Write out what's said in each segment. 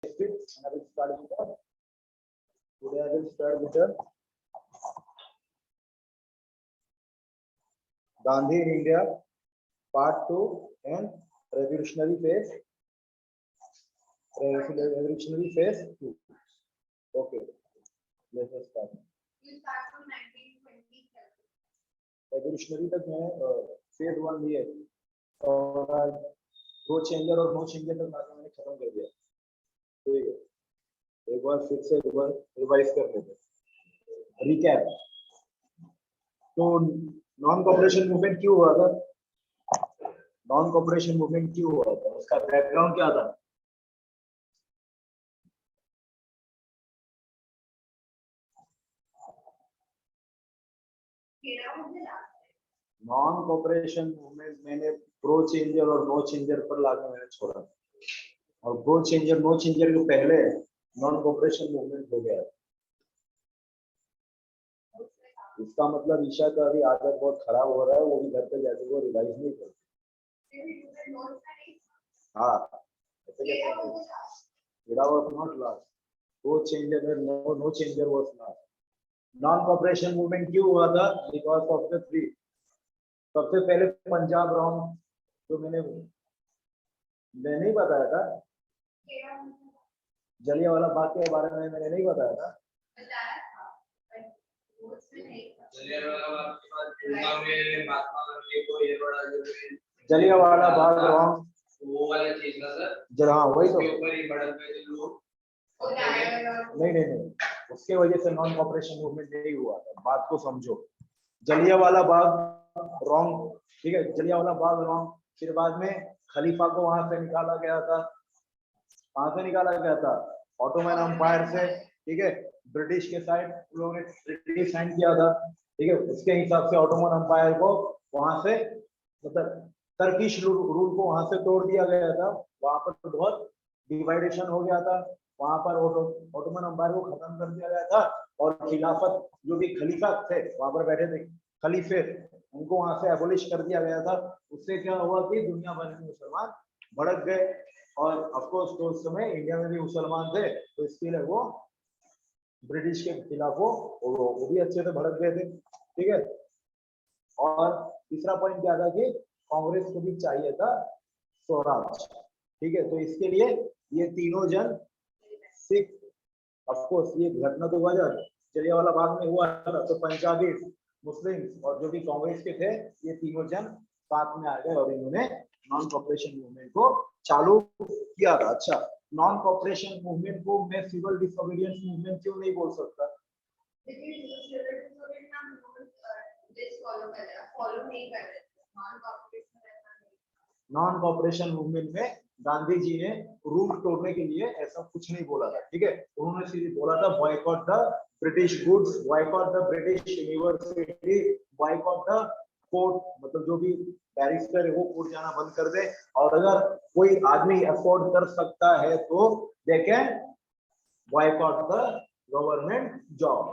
and I will start with the today I will start with the Gandhi in India part 2 and revolutionary phase 2. Okay, let us start. You start from 1927. Revolutionary तक मैं phase 1 लिए और दो changer और no changer तक मैंने खत्म कर दिया। ठीक है, एक बार फिर से एक बार रिवाइज कर लेते हैं, रिकैप। तो नॉन कॉपरेशन मूवमेंट क्यों हुआ था? नॉन कॉपरेशन मूवमेंट क्यों हुआ था? उसका बैकग्राउंड क्या था? नॉन कॉपरेशन मूवमेंट मैंने प्रो चेंजर और नो चेंजर पर लाकर मैंने छोड़ा, और प्रो चेंजर नो चेंजर के पहले नॉन कॉपरेशन मूवमेंट हो गया। इसका मतलब ईशा का भी आदत बहुत खराब हो रहा है, वो भी घर पे जाके वो रिवाइज नहीं करती। हाँ, pro changer no changer was not. Non cooperation movement क्यों हुआ था? Because of the 3। सबसे पहले पंजाब रॉन्ग, जो मैंने नहीं बताया था, जलियांवाला बाग के बारे में मैंने नहीं बताया था। जलियांवाला बाग रॉन्ग, वो वाला चीज ना सर, जरा वही तो ऊपर ही बढ़त में जो लोग नहीं, उसके वजह से नॉन कॉपरेशन मूवमेंट नहीं हुआ था। बात को समझो, जलियांवाला बाग रॉन्ग, ठीक है, जलियांवाला बाग रॉन्ग। फिर बाद में खलीफा को वहां से निकाला गया था। कहां से निकाला गया था? ऑटोमन एम्पायर से, ठीक है, ब्रिटिश के साइड लोगों ने ट्रीटी साइन किया था, ठीक है। उसके हिसाब से ऑटोमन एम्पायर को वहां से, मतलब टर्किश रूल को वहां से तोड़ दिया गया था। वहां पर तो बहुत डिवाइडेशन हो गया था, वहां पर ऑटोमन एम्पायर को खत्म कर दिया गया था, और खिलाफत जो भी खलीफा थे वहां पर बैठे थे, खलीफे, उनको वहां से एबोलिश कर दिया गया था। उससे क्या हुआ कि दुनिया भर में मुसलमान भड़क गए, और ऑफकोर्स तो उस समय इंडिया में भी मुसलमान थे, तो इसके लिए वो ब्रिटिश के खिलाफ वो भी अच्छे से भड़क गए थे, ठीक है। और तीसरा पॉइंट क्या था कि कांग्रेस को भी चाहिए था स्वराज, ठीक है। तो इसके लिए ये तीनों जन सिख, ऑफकोर्स ये घटना तो हुआ जलियांवाला बाग में हुआ था, तो पंजाबी, मुस्लिम और जो भी कांग्रेस के थे, ये तीनों जन साथ में आ गए और इन्होंने नॉन कॉपरेशन मूवमेंट को चालू किया था। अच्छा, नॉन कॉपरेशन मूवमेंट को मैं सिविल डिसोबीडियंस मूवमेंट क्यों नहीं बोल सकता? नॉन कॉपरेशन मूवमेंट में गांधी जी ने रूल तोड़ने के लिए ऐसा कुछ नहीं बोला था, ठीक है। उन्होंने सीधे बोला था boycott the British goods, boycott the British university, boycott the court, मतलब जो भी बैरिस्टर है वो कोर्ट जाना बंद कर दे, और अगर कोई आदमी अफोर्ड कर सकता है तो they can boycott the government job,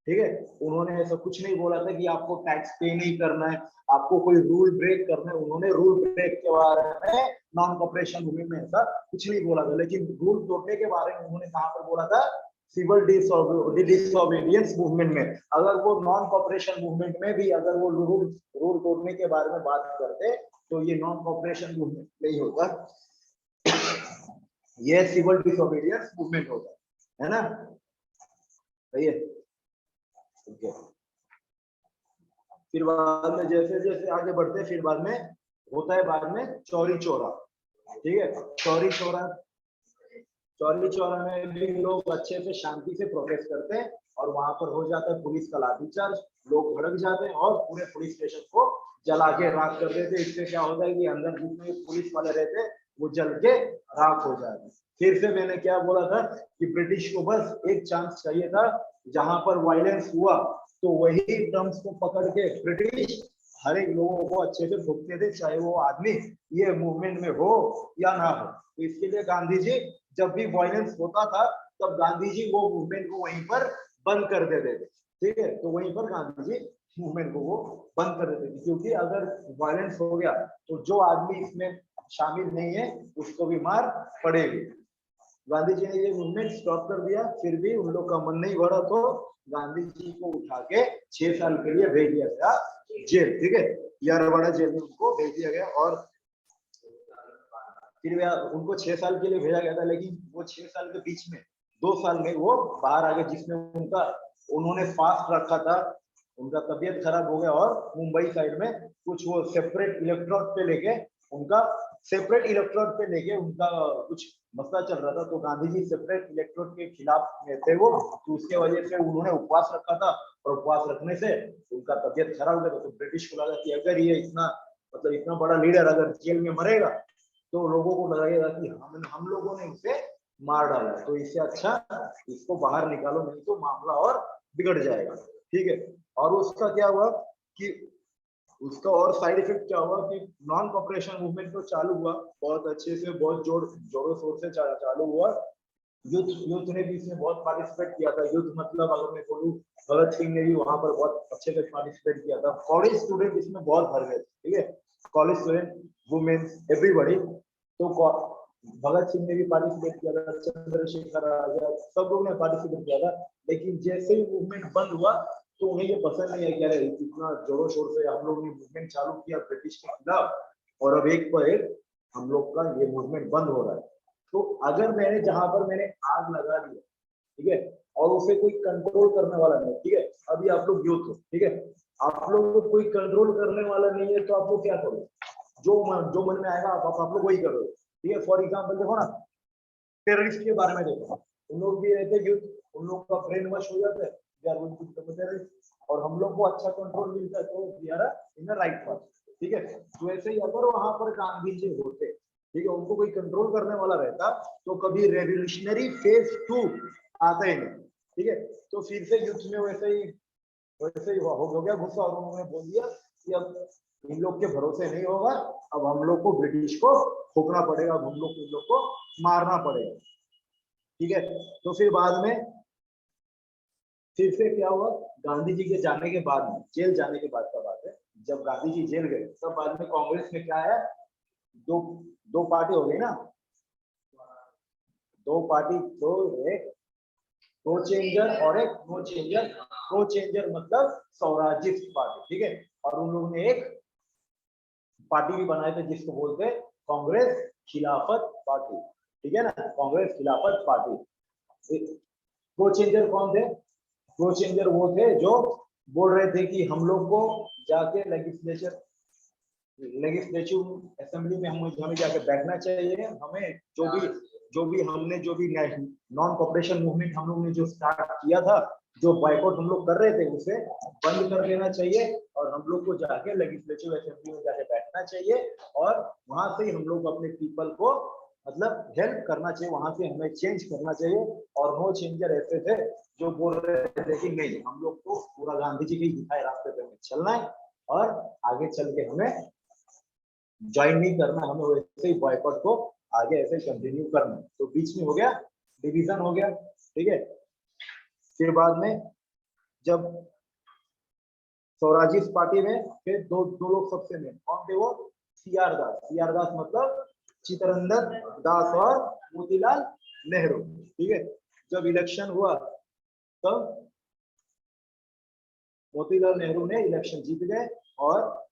ठीक है। उन्होंने ऐसा कुछ नहीं बोला था कि आपको टैक्स पे नहीं करना है, आपको कोई रूल ब्रेक करना है। उन्होंने रूल ब्रेक के बारे में नॉन कॉपरेशन मूवमेंट में ऐसा कुछ नहीं बोला था, लेकिन रूल तोड़ने के बारे में उन्होंने कहां पर बोला था? सिविल डिसोबीडियंस मूवमेंट में। अगर वो नॉन कॉपरेशन मूवमेंट में भी अगर वो रूल तोड़ने के बारे में बात करते तो ये नॉन कॉपरेशन मूवमेंट नहीं होता, ये सिविल डिसोबीडियंस मूवमेंट होता है ना, सही है। Okay. फिर बाद में जैसे जैसे आगे बढ़ते, फिर बाद में होता है बाद में चौरी चौरा, ठीक है। चौरी चौरा में भी लोग अच्छे से शांति से प्रोटेस्ट करते हैं, और वहां पर हो जाता है पुलिस का लाठीचार्ज, लोग भड़क जाते हैं और पूरे पुलिस स्टेशन को जला के राख कर देते हैं। इससे क्या होता है कि अंदर जितने पुलिस वाले रहते हैं वो जल के राख हो जाते हैं। फिर से मैंने क्या बोला था कि ब्रिटिश को बस एक चांस चाहिए था, जहां पर वायलेंस हुआ तो वही टर्म्स को पकड़ के ब्रिटिश हर एक लोगों को अच्छे से भुगते थे, चाहे वो आदमी ये मूवमेंट में हो या ना हो। तो इसके लिए गांधी जी जब भी वायलेंस होता था तब गांधी जी वो मूवमेंट को वहीं पर बंद कर देते थे, ठीक है। तो वहीं पर गांधी जी मूवमेंट को वो बंद कर देते थे, क्योंकि अगर वायलेंस हो गया तो जो आदमी इसमें शामिल नहीं है उसको भी मार पड़ेगी। गांधी जी ने ये मूवमेंट स्टॉप कर दिया, फिर भी उन लोग का मन नहीं भरा तो गांधी जी को उठा के 6 साल के लिए भेज दिया गया जेल, ठीक है, यारवाड़ा जेल में उनको भेज दिया गया। और फिर उनको 6 साल के लिए भेजा गया था, लेकिन वो 6 साल के बीच में 2 साल में वो बाहर आ गए, जिसमें उन्होंने फास्ट रखा था, उनका तबीयत खराब हो गया और मुंबई साइड में कुछ वो सेपरेट इलेक्ट्रोड पे लेके उनका कुछ मसला चल रहा था, तो गांधी जी सेपरेट इलेक्ट्रोड के खिलाफ में थे वो, तो उसके वजह से उन्होंने उपवास रखा था, और उपवास रखने से उनका तबीयत खराब हो गया। तो ब्रिटिश को लगा कि अगर ये इतना बड़ा लीडर अगर जेल में मरेगा तो लोगों को लगेगा कि हम लोगों ने इसे मार डाला, तो इससे अच्छा इसको बाहर निकालो, नहीं तो मामला और बिगड़ जाएगा, ठीक है। और उसका क्या हुआ कि उसका और साइड इफेक्ट क्या हुआ कि नॉन कॉपरेशन मूवमेंट तो चालू हुआ बहुत अच्छे से, बहुत जोरों शोर से चालू हुआ। यूथ ने भी इसमें बहुत पार्टिसिपेट किया था। यूथ मतलब अगर मैं बोलूं, भगत सिंह ने भी वहां पर बहुत अच्छे से पार्टिसिपेट किया था। कॉलेज स्टूडेंट इसमें बहुत भर गए, ठीक है, कॉलेज स्टूडेंट, वुमेन्स, एवरीबॉडी। तो भगत सिंह ने भी पार्टिसिपेट किया था, चंद्रशेखर आजाद, सब लोगों ने पार्टिसिपेट किया था। लेकिन जैसे ही मूवमेंट बंद हुआ तो उन्हें ये पसंद नहीं है कि अरे इतना जोरों शोर से हम लोग ने मूवमेंट चालू किया ब्रिटिश के खिलाफ, और अब एक पर एक हम लोग का ये मूवमेंट बंद हो रहा है। तो अगर जहां पर मैंने आग लगा दी, ठीक है, और उसे कोई कंट्रोल करने वाला नहीं, ठीक है, अभी आप लोग यूथ हो, ठीक है, आप लोग को कोई कंट्रोल करने वाला नहीं है, तो आप लोग क्या करोगे? जो मन में आएगा आप लोग वही करोगे, ठीक है। फॉर एग्जाम्पल देखो ना, टेररिस्ट के बारे में देखो, उन लोग भी रहते यूथ, उन लोग का ब्रेन वॉश हो जाता है, और हम लोग को अच्छा कंट्रोल मिलता है, तो we are in the right path, ठीक है। तो ऐसे ही अगर वहां पर गांधी जी होते, ठीक है, उनको कोई कंट्रोल करने वाला रहता, तो कभी रेवोल्यूशनरी फेज 2 आता ही नहीं, ठीक है। तो फिर से यूथ में वैसे ही हो गया गुस्सा, और उन्होंने बोल दिया कि अब इन लोग के भरोसे नहीं होगा, अब हम लोग को ब्रिटिश को ठोकना पड़ेगा, अब हम लोग इन लोग को मारना पड़ेगा, ठीक है। तो फिर बाद में फिर से क्या हुआ, गांधी जी के जाने के बाद में, जेल जाने के बाद का बात है, जब गांधी जी जेल गए तब बाद में कांग्रेस में क्या है, दो पार्टी हो गई ना, दो पार्टी, तो एक प्रो चेंजर और एक नो चेंजर। प्रो चेंजर मतलब स्वराजिस्ट पार्टी, ठीक है, और उन लोगों ने एक पार्टी भी बनाए थे जिसको बोलते हैं कांग्रेस खिलाफत पार्टी, ठीक है ना, कांग्रेस खिलाफत पार्टी। प्रो चेंजर कौन थे? प्रो चेंजर वो थे जो बोल रहे थे कि हम लोग को जाके लेजिस्लेटिव असेंबली में हमें जाके बैठना चाहिए, हमें जो भी नॉन कॉपरेशन मूवमेंट हम लोग ने जो स्टार्ट किया था, जो बॉयकॉट हम लोग कर रहे थे, उसे बंद कर देना चाहिए, और हम लोग को जाके लेजिस्लेटिव असेंबली में जाके बैठना चाहिए, और वहां से ही हम लोग अपने पीपल को मतलब हेल्प करना चाहिए, वहां से हमें चेंज करना चाहिए। और नो चेंजर ऐसे थे जो बोल रहे थे कि नहीं, हम लोग को पूरा गांधी जी के दिखाए रास्ते पे चलना है, और आगे चल के हमें ज्वाइन नहीं करना, हमें वैसे ही बॉयकॉट को आगे ऐसे कंटिन्यू करना। तो बीच में हो गया डिवीजन, हो गया, ठीक है। फिर बाद में जब स्वराजिस्ट पार्टी में फिर दो लोग सबसे मेन कौन थे, वो सीआर दास मतलब चित्तरंजन दास और मोतीलाल नेहरू, ठीक है। जब इलेक्शन हुआ तब मोतीलाल नेहरू ने इलेक्शन जीत गए, और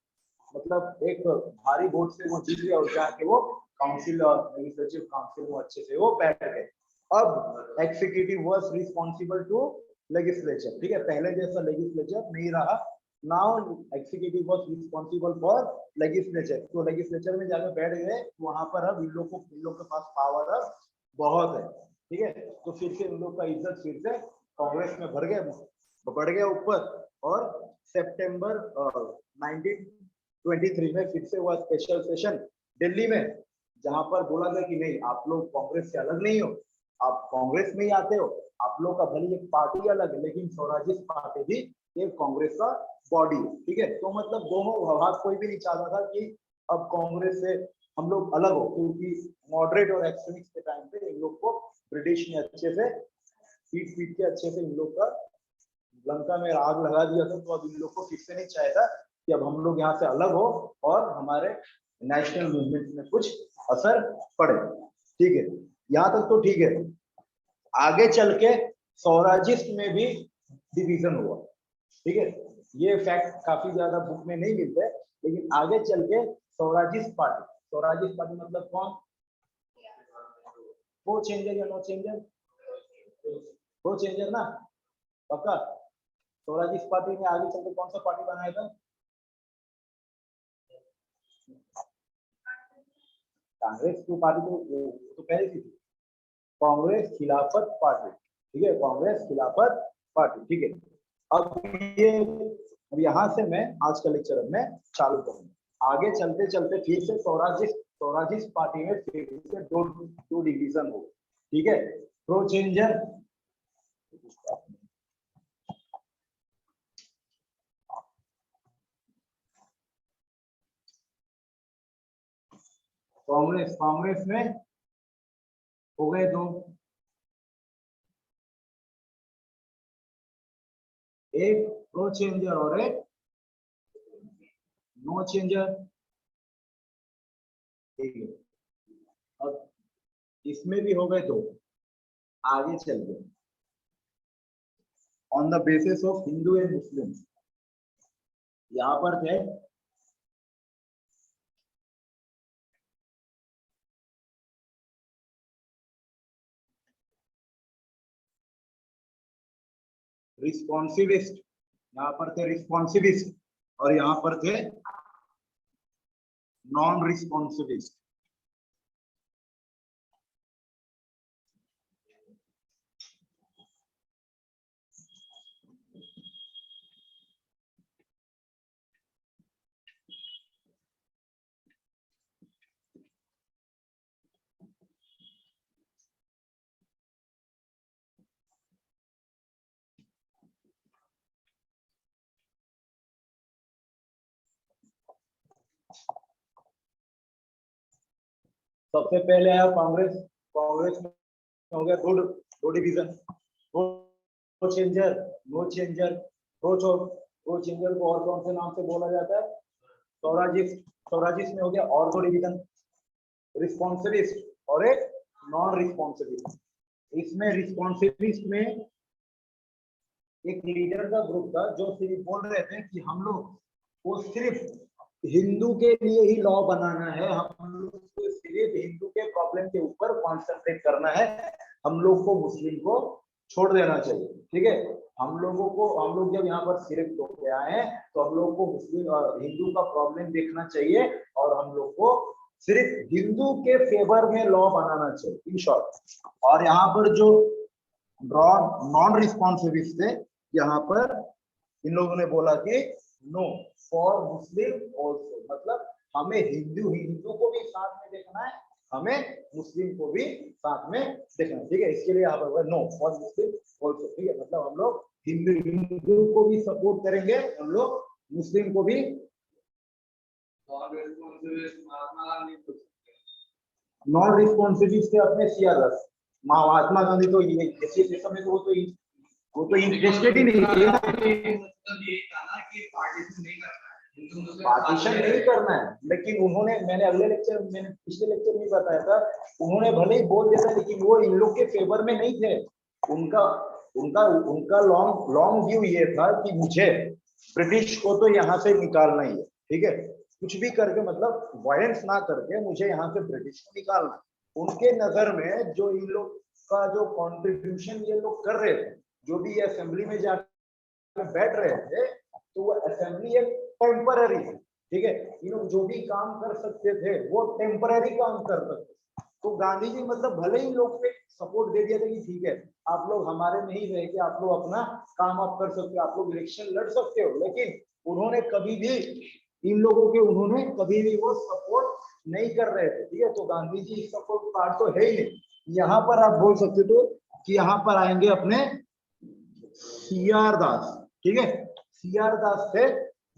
मतलब एक भारी वोट से वो जीत गए, और जाके वो काउंसिल और लेजिस्लेटिव काउंसिल में अच्छे से वो बैठ गए। अब executive was responsible to legislature, ठीक है, पहले जैसा लेजिस्लेचर नहीं रहा, now executive was responsible for legislature. तो लेजिस्लेचर में जाकर बैठ गए, वहां पर अब इन लोग के पास पावर अब बहुत है, ठीक है। तो फिर से इन लोग का इज्जत फिर से कांग्रेस में बढ़ गया ऊपर, और सितंबर 1923 में फिर से हुआ स्पेशल सेशन दिल्ली में, जहां पर बोला गया कि नहीं, आप लोग कांग्रेस से अलग नहीं हो, आप कांग्रेस में ही आते हो, आप लोग का भले एक पार्टी अलग है, लेकिन स्वराजिस्ट पार्टी भी एक कांग्रेस का बॉडी है, ठीक है। तो मतलब दोनों हाथ, कोई भी नहीं चाहता था कि अब कांग्रेस से हम लोग अलग हो, क्योंकि मॉडरेट और एक्सट्रीमिस्ट के टाइम पे इन लोग को ब्रिटिश ने अच्छे से पीट के अच्छे से इन लोग का लंका में आग लगा दिया था। तो अब इन लोग को फिर से नहीं चाहता कि अब हम लोग यहाँ से अलग हो और हमारे नेशनल मूवमेंट में कुछ असर पड़े, ठीक है। यहाँ तक तो ठीक है। आगे चल के स्वराजिस्ट में भी डिवीजन हुआ, ठीक है। ये फैक्ट काफी ज्यादा बुक में नहीं मिलते, लेकिन आगे चल के स्वराजिस्ट पार्टी मतलब कौन? वो चेंजर या नो चेंजर? वो चेंजर ना, पक्का। स्वराजिस्ट पार्टी ने आगे चल के कौन सा पार्टी बनाया था? कांग्रेस की पार्टी तो पहले की थी, कांग्रेस खिलाफत पार्टी, ठीक है, कांग्रेस खिलाफत पार्टी, ठीक है। अब यहाँ से मैं आज का लेक्चर में चालू करूंगा। आगे चलते चलते फिर से स्वराजिस्ट पार्टी में फिर से दो डिवीजन हो, ठीक है। प्रो चेंजर, कांग्रेस में हो गए दो, एक प्रो चेंजर और एक नो चेंजर, ठीक है। अब इसमें भी हो गए दो। आगे चल गए on the basis of Hindu and Muslim, यहां पर थे रिस्पॉन्सिविस्ट, यहाँ पर थे रिस्पॉन्सिविस्ट और यहाँ पर थे नॉन रिस्पॉन्सिविस्ट। सबसे पहले है कांग्रेस में हो गया दो division, pro changer, no changer. Pro changer को और कौन से नाम से बोला जाता है? स्वराजिस्ट में हो गया और दो डिवीजन, रिस्पॉन्सिविस्ट और एक नॉन रिस्पॉन्सिविस्ट। इसमें रिस्पॉन्सिविस्ट में एक लीडर का ग्रुप था जो सिर्फ बोल रहे थे कि हम लोग को सिर्फ हिंदू के लिए ही लॉ बनाना है, हम लोग को सिर्फ हिंदू के प्रॉब्लम के ऊपर कॉन्सेंट्रेट करना है, हम लोग को मुस्लिम को छोड़ देना चाहिए, ठीक है। हम लोग जब यहाँ पर सिर्फ होके आए हैं तो हम लोग को मुस्लिम और हिंदू का प्रॉब्लम देखना चाहिए और हम लोग को सिर्फ हिंदू के फेवर में लॉ बनाना चाहिए, इन शॉर्ट। और यहाँ पर जो नॉन रिस्पॉन्सिविस्ट थे, यहाँ पर इन लोगों ने बोला कि नो फॉर मुस्लिम ऑल्सो, मतलब हमें हिंदू को भी साथ में देखना है, हमें मुस्लिम को भी साथ में देखना है, ठीक है। इसके लिए यहाँ पर नो फॉर मुस्लिम ऑल्सो, ठीक है, मतलब हम लोग हिंदू को भी सपोर्ट करेंगे, हम लोग मुस्लिम को भी। नॉन रिस्पॉन्सिबिलिटी से अपने सीआरएस महात्मा गांधी तो ये समय तो वो तो इंटरेस्टेड ही नहीं थे, पार्टीशन नहीं करना है। लेकिन उन्होंने, मैंने पिछले लेक्चर में बताया था, उन्होंने भले ही बोल दिया था लेकिन वो इन लोग के फेवर में नहीं थे। उनका लॉन्ग व्यू ये था कि मुझे ब्रिटिश को तो यहाँ से निकालना ही है, ठीक है, कुछ भी करके, मतलब वायलेंस ना करके मुझे यहाँ से ब्रिटिश को निकालना। उनके नजर में जो इन लोग का जो कंट्रीब्यूशन ये लोग कर रहे थे, जो भी असेंबली में जाकर बैठ रहे थे, तो वो असेंबली एक टेम्पररी है, ठीक है। ये लोग जो भी काम कर सकते थे वो टेम्पररी काम कर सकते। तो गांधी जी मतलब भले ही लोग पे सपोर्ट दे दिया था कि ठीक है आप लोग हमारे में ही रह के आप लोग अपना काम आप कर सकते हो, आप लोग इलेक्शन लड़ सकते हो, लेकिन उन्होंने कभी भी इन लोगों के वो सपोर्ट नहीं कर रहे थे, ठीक है। तो गांधी जी सपोर्ट पार्ट तो है ही नहीं। यहाँ पर आप बोल सकते हो कि यहाँ पर आएंगे अपने सीआर दास, ठीक है, सीआर दास थे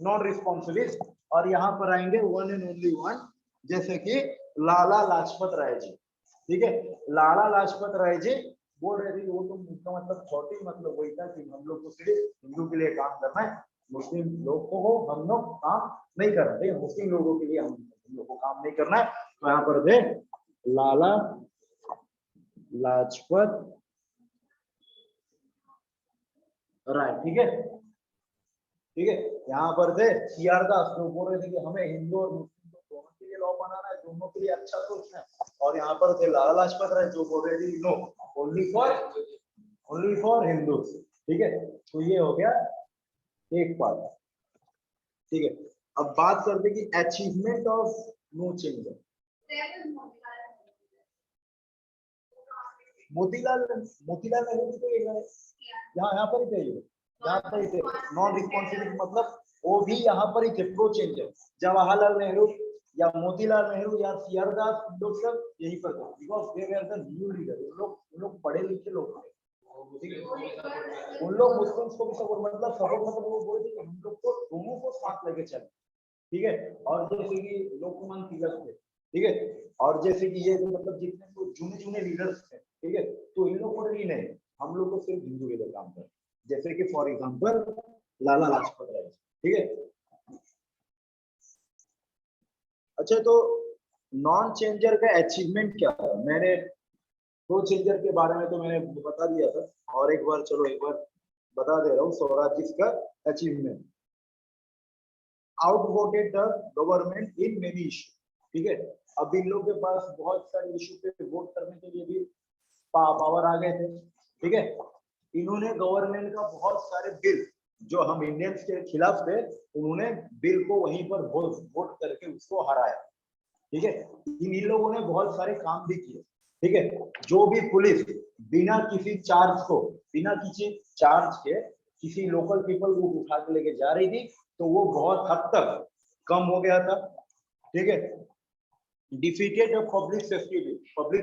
नॉन रिस्पॉन्सिबिलिस्ट। और यहाँ पर आएंगे वन एंड ओनली वन, जैसे कि लाला लाजपत राय जी, ठीक है। लाला लाजपत राय जी बोल रहे थे वो तो उनका मतलब छोटी मतलब वही था कि हम लोग को सिर्फ हिंदू के लिए काम करना है, मुस्लिम लोग को हम लोग काम नहीं कर रहे, मुस्लिम लोगों के लिए हम लोग को काम नहीं करना है। तो यहाँ पर थे लाला लाजपत राय, ठीक है ठीक है। यहाँ पर थे सीआर दास जो बोल रहे थे कि हमें हिंदू और मुस्लिम दोनों के लिए लॉ बनाना है, दोनों के लिए अच्छा सोचना है। और यहाँ पर थे लाला लाजपत राय जो बोल रहे थे नो, ओनली फॉर हिंदू, ठीक है। तो ये हो गया एक पार्ट, ठीक है। अब बात करते कि achievement of no changer. Motilal Motilal Nehru तो यहाँ पर ही थे, यहाँ पर ही थे। नॉन रिस्पॉन्सिबिलिटी मतलब वो भी यहाँ पर ही थे, प्रो चेंजर। जवाहरलाल नेहरू या मोतीलाल नेहरू या सीआर दास, लोग सब यहीं पर थे, because they were the new leader. उन लोग पढ़े लिखे लोग थे, उन लोग मुस्लिम्स को भी सपोर्ट, मतलब सपोर्ट मतलब वो बोले थे कि हम लोग को दोनों को साथ लेके चले, ठीक है। और जैसे कि लोकमान तिलक थे, ठीक है। और जैसे कि ये मतलब जितने तो जूने लीडर्स थे, ठीक है। तो इन लोग को नहीं, हम लोग को सिर्फ हिंदू के लिए काम कर, जैसे कि फॉर एग्जांपल लाला लाजपत राय, ठीक है। अच्छा, तो नॉन चेंजर का अचीवमेंट क्या है? मैंने प्रो चेंजर के बारे में तो मैंने बता दिया था, और एक बार बता दे रहा हूँ। स्वराज का achievement, outvoted the government in many issue, ठीक है। अब इन लोगों के पास बहुत सारे इशू पे वोट करने के लिए भी पावर आ गए थे, ठीक है। इन्होंने गवर्नमेंट का बहुत सारे बिल जो हम इंडियंस के खिलाफ थे, उन्होंने बिल को वहीं पर वोट करके उसको हराया, ठीक है। इन लोगों ने बहुत सारे काम भी किए, ठीक है। जो भी पुलिस बिना किसी चार्ज के किसी लोकल पीपल को उठा के लेके जा रही थी, तो वो बहुत हद तक कम हो गया था, ठीक है। डिफीटेड पब्लिक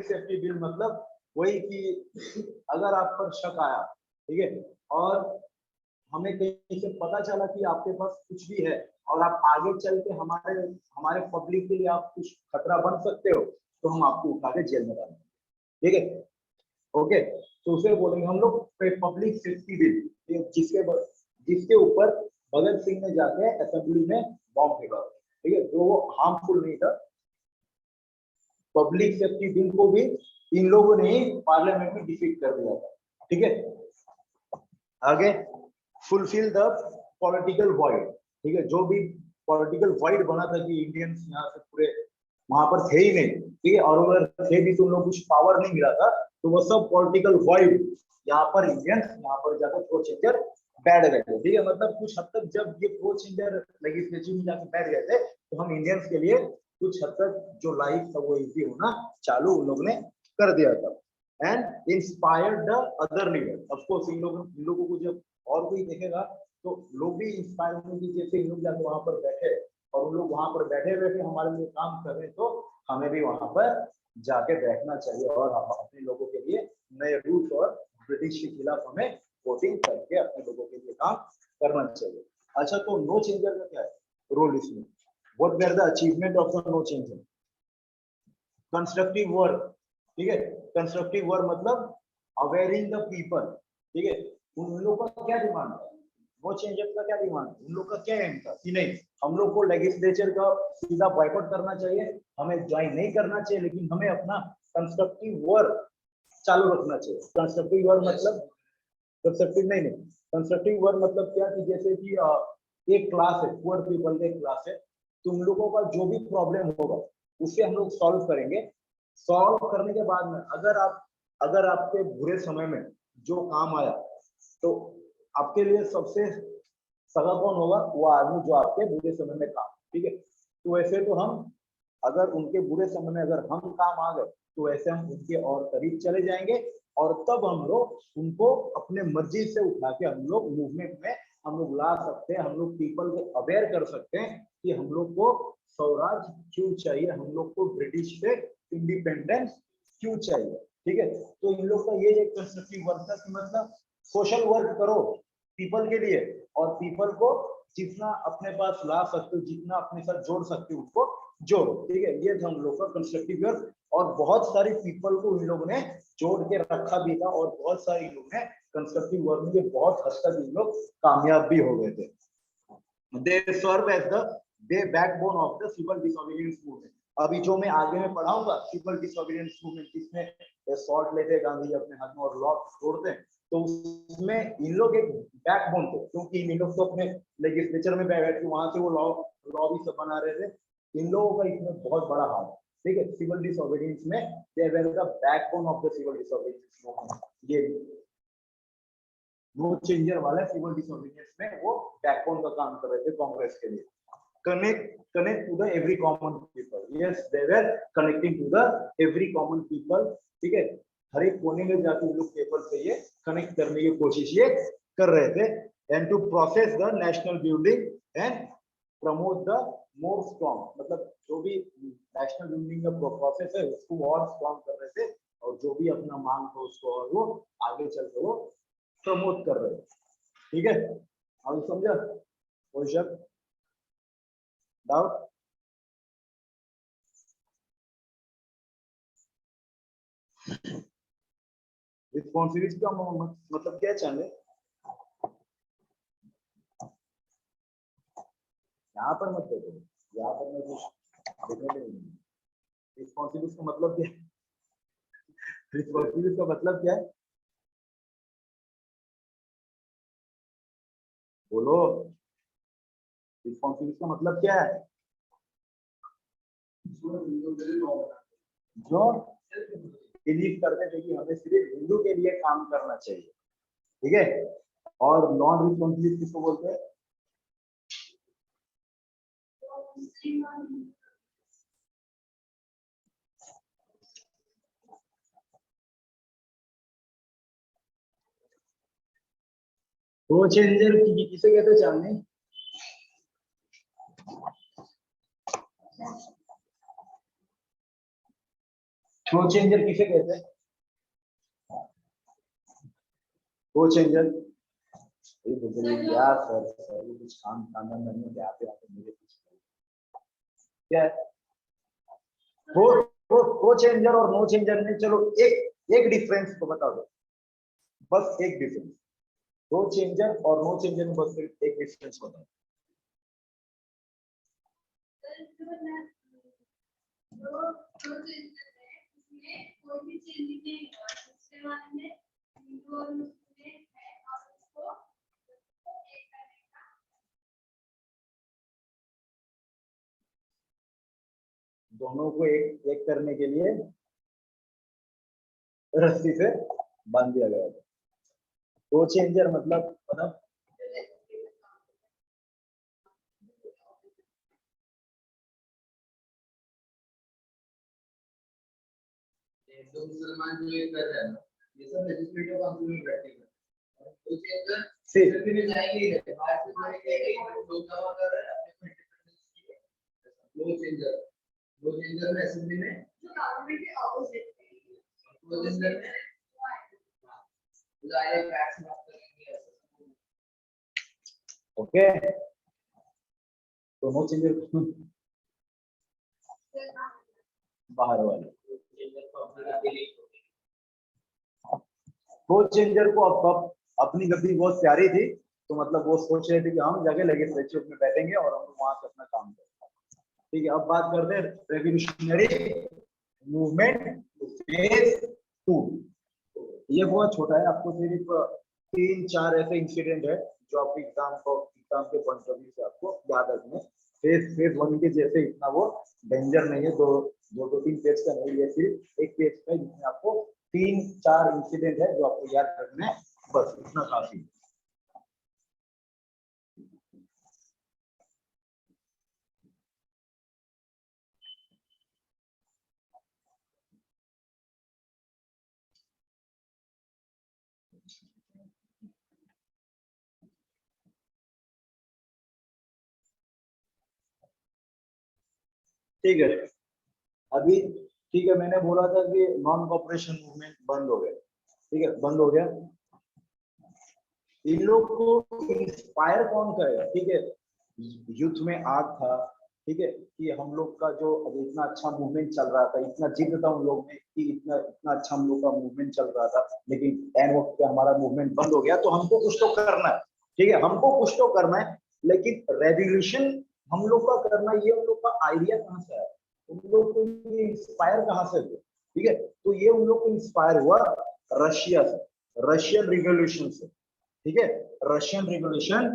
सेफ्टी बिल मतलब वही कि अगर आप पर शक आया, ठीक है, और हमें कहीं से पता चला कि आपके पास कुछ भी है और आप आगे चल के हमारे पब्लिक के लिए आप कुछ खतरा बन सकते हो, तो हम आपको उठा के जेल में डालेंगे, ठीक है। ओके, तो उसे बोलेंगे हम लोग पब्लिक सेफ्टी बिल, जिसके ऊपर भगत सिंह ने जाके असेंबली में बॉम्ब फेंका, ठीक है, जो वो हार्मफुल नहीं था। पब्लिक सेफ्टी बिल को भी इन लोगों ने पार्लियामेंट में डिफीट कर दिया था, ठीक है। आगे, फुलफिल द पॉलिटिकल वॉइड, ठीक है। जो भी पॉलिटिकल वॉइड बना था कि इंडियंस यहाँ से पूरे वहां पर थे ही नहीं, ठीक है, और अगर थे भी तो उन लोग कुछ पावर नहीं मिला था, तो वो सब पॉलिटिकल वॉइड यहाँ पर इंडियंस यहाँ पर जाकर प्रो चेंजर बैठ गए थे, ठीक है। मतलब कुछ हद तक जब ये प्रो चेंजर लेजिस्लेचर में जाकर बैठ गए थे, तो हम इंडियंस के लिए कुछ हद तक जो लाइफ था वो इजी होना चालू उन लोगों ने कर दिया था। And inspired the other leader, of course in लोगों को जब और कोई देखेगा तो लोग भी इंस्पायर होंगे, जैसे इन लोग जाकर वहां पर बैठे और उन लोग वहां पर बैठे हमारे लिए काम कर रहे हैं, तो हमें भी वहां पर जाके बैठना चाहिए और अपने लोगों के लिए नए रूल्स और ब्रिटिश के खिलाफ हमें वोटिंग करके अपने लोगों के लिए काम करना चाहिए। अच्छा, तो नो चेंजर का क्या है रोल इसमें? What were the achievement of the no changer? Constructive work, ठीक है। कंस्ट्रक्टिव वर्क मतलब अवेयरिंग द पीपल, ठीक है। उन लोगों का क्या डिमांड है? वो चेंजर का क्या डिमांड है? उन लोग का क्या एम था कि नहीं हम लोग को लेजिस्लेचर का सीधा बॉयकॉट करना चाहिए, हमें ज्वाइन नहीं करना चाहिए, लेकिन हमें अपना कंस्ट्रक्टिव वर्क चालू रखना चाहिए। कंस्ट्रक्टिव वर्क मतलब कंस्ट्रक्टिव नहीं कंस्ट्रक्टिव वर्क मतलब क्या कि जैसे कि एक क्लास है, पुअर पीपल एक क्लास है, तो उन लोगों का जो भी प्रॉब्लम होगा उसे हम लोग सॉल्व करेंगे। सॉल्व करने के बाद में अगर आपके बुरे समय में जो काम आया, तो आपके लिए सबसे सगा कौन होगा? वो आदमी जो आपके बुरे समय में काम, ठीक है। तो वैसे तो हम अगर उनके बुरे समय में अगर हम काम आ गए, तो वैसे हम उनके और करीब चले जाएंगे, और तब हम लोग उनको अपने मर्जी से उठा के हम लोग मूवमेंट में हम लोग ला सकते हैं। हम लोग पीपल को अवेयर कर सकते हैं कि हम लोग को स्वराज क्यों चाहिए, हम लोग को ब्रिटिश से इंडिपेंडेंस क्यों चाहिए, ठीक है। तो इन लोग का ये एक कंस्ट्रक्टिव वर्क था कि मतलब सोशल वर्क करो पीपल के लिए, और पीपल को जितना अपने पास ला सकते हो, जितना अपने साथ जोड़ सकते हो उसको जोड़ो, ठीक है। ये था हम लोग का कंस्ट्रक्टिव वर्क, और बहुत सारे पीपल को इन लोगों ने जोड़ के रखा भी था, और बहुत सारे लोग ने कंस्ट्रक्टिव वर्क में बहुत हद तक इन लोग कामयाब भी हो गए थे। They serve as the backbone of the civil disobedience movement. अभी जो मैं आगे में पढ़ाऊंगा सिविल डिसोबीडियंस मूवमेंट, जिसमें सॉल्ट लेते गांधी अपने हाथ में और लॉ तोड़ते हैं, तो उसमें इन लोग एक बैकबोन थे, क्योंकि इन लोग तो अपने लेजिस्लेचर में बैठ के वहां से वो लॉ भी सब बना रहे थे। इन लोगों का इसमें बहुत बड़ा हाथ, ठीक है, सिविल डिसोबीडियंस में they were the backbone of the civil disobedience movement. ये नो चेंजर वाला सिविल डिसोबीडियंस में वो बैकबोन का काम कर रहे थे कांग्रेस के लिए। connect to the every common people. Yes, they were connecting to the every common people. ठीक है, हर एक कोने में जाके लोग पेपर से ये कनेक्ट करने की कोशिश ये कर रहे थे। And to process the national building and promote the more strong, मतलब जो भी नेशनल बिल्डिंग का प्रोसेस है उसको और स्ट्रॉन्ग कर रहे थे, और जो भी अपना मांग हो उसको और वो आगे चल के वो प्रमोट कर रहे थे। ठीक है, आप समझा? कोई शक, डाउट? रिस्पॉन्सिबिलिटी का मतलब क्या चाहिए? यहाँ पर मत देखो, यहाँ पर मैं कुछ देखने नहीं। रिस्पॉन्सिबिलिटी का मतलब क्या है? रिस्पॉन्सिबिलिटी का मतलब क्या है? बोलो, रिस्पॉन्सिबिलिटी का मतलब क्या है? जो बिलीव करते थे कि हमें सिर्फ हिंदू के लिए काम करना चाहिए, ठीक है। और नॉन रिस्पॉन्सिबिलिटी किसको बोलते हैं? वो चेंजर किसे कहते हैं जानने? वो चेंजर किसे कहते हैं? वो चेंजर यार सर ये कुछ काम करने के आते आते मेरे पीछे क्या है? वो चेंजर और नो चेंजर में चलो एक डिफरेंस तो बता दो, बस एक डिफरेंस। दो चेंजर और नो चेंजर में बस एक डिफरेंस बताओ। कोई भी चेंज नहीं हुआ, दूसरे वाले में हिंदू और मुस्लिम है और उसको एक करने का। दोनों को एक करने के लिए रस्सी से बांध दिया गया था। दो चेंजर मतलब हिंदू मुसलमान जो ये कर रहे हैं ना, ये सब लेजिस्लेटिव काउंसिल में बैठे हैं, तो चेंजर सिर्फ में जाएंगे ही नहीं, बाहर से कोई कहेगा लोग दावा कर रहे हैं अपने इंडिपेंडेंस के। दो चेंजर में असेंबली में जो गवर्नमेंट के ऑपोजिट है, दो चेंजर में लाए फैक्ट्स बात करेंगे। ओके, तो नो चेंजर बाहर वाले दो चेंजर को अब अपनी गद्दी बहुत प्यारी थी, तो मतलब वो सोच रहे थे कि हम जाके लेजिस्लेचर में बैठेंगे और हम वहां से अपना काम करेंगे। ठीक है, अब बात करते हैं रेवोल्यूशनरी मूवमेंट फेज 2। ये बहुत छोटा है, आपको सिर्फ 3-4 ऐसे इंसिडेंट है जो आपके एग्जाम के पॉइंट ऑफ व्यू से आपको याद रखने। फेज 1 के जैसे इतना वो डेंजर नहीं है, दो 3 पेज का नहीं है, सिर्फ एक पेज का जिसमें आपको 3-4 इंसिडेंट है जो आपको याद रखना है, बस इतना काफी है। ठीक है, अभी ठीक है, मैंने बोला था कि नॉन कॉपरेशन मूवमेंट बंद हो गया, ठीक है, बंद हो गया। इन लोग को इंस्पायर कौन करेगा? ठीक है, यूथ में आग था, ठीक है, कि हम लोग का जो अब इतना अच्छा मूवमेंट चल रहा था, इतना जिद था उन लोग में कि इतना अच्छा हम लोग का मूवमेंट चल रहा था, लेकिन एंड वक्त पे हमारा मूवमेंट बंद हो गया, तो हमको कुछ तो करना है। ठीक है, हमको कुछ तो करना है, लेकिन रेवोल्यूशन हम लोग का करना, ये हम लोग का आइडिया कहाँ से आया? उन लोग को ये इंस्पायर कहाँ से हुआ? ठीक है, तो ये उन लोग को इंस्पायर हुआ रशिया से, रशियन रिवॉल्यूशन से। ठीक है, रशियन रिवॉल्यूशन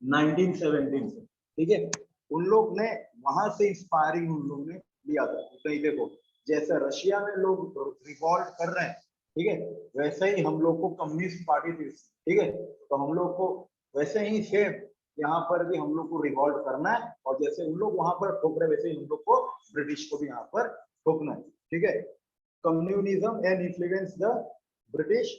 1917 से। ठीक है, उन लोग ने वहां से इंस्पायरिंग उन लोग ने लिया था। कहीं देखो, जैसे रशिया में लोग रिवॉल्ट कर रहे हैं, ठीक है, वैसे ही हम लोग को कम्युनिस्ट पार्टी थी, ठीक है, तो हम लोग को वैसे ही सेम यहाँ पर भी हम लोग को रिवॉल्ट करना है, और जैसे उन लोग वहां पर ठोक रहे वैसे ही हम लोग को ब्रिटिश को भी यहाँ पर ठोकना है। ठीक है, communism and influence the British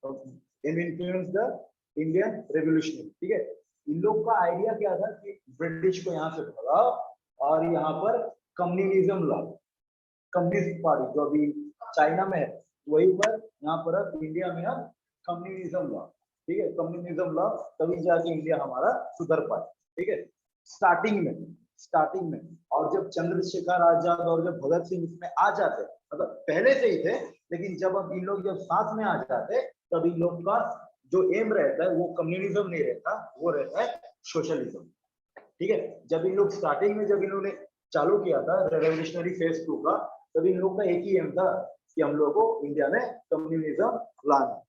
and influence the Indian revolution. ठीक है, इन लोग का आइडिया क्या था कि ब्रिटिश को यहाँ से भगाओ और यहाँ पर कम्युनिज्म लाओ, कम्युनिस्ट पार्टी जो अभी चाइना में है वही पर यहाँ पर अब इंडिया में अब कम्युनिज्म लाओ। ठीक है, कम्युनिज्म लाओ तभी जाके इंडिया हमारा सुधर पाए। ठीक है, स्टार्टिंग में और जब चंद्रशेखर आजाद और जब भगत सिंह इसमें आ जाते, मतलब पहले से ही थे, लेकिन जब अब इन लोग जब साथ में आ जाते तब इन लोग का जो एम रहता है वो कम्युनिज्म नहीं रहता, वो रहता है सोशलिज्म। ठीक है, जब इन लोग स्टार्टिंग में जब इन्होंने चालू किया था रेवोल्यूशनरी फेज 2 का, तब इन लोग का एक ही एम था कि हम लोग को इंडिया में कम्युनिज्म लाना।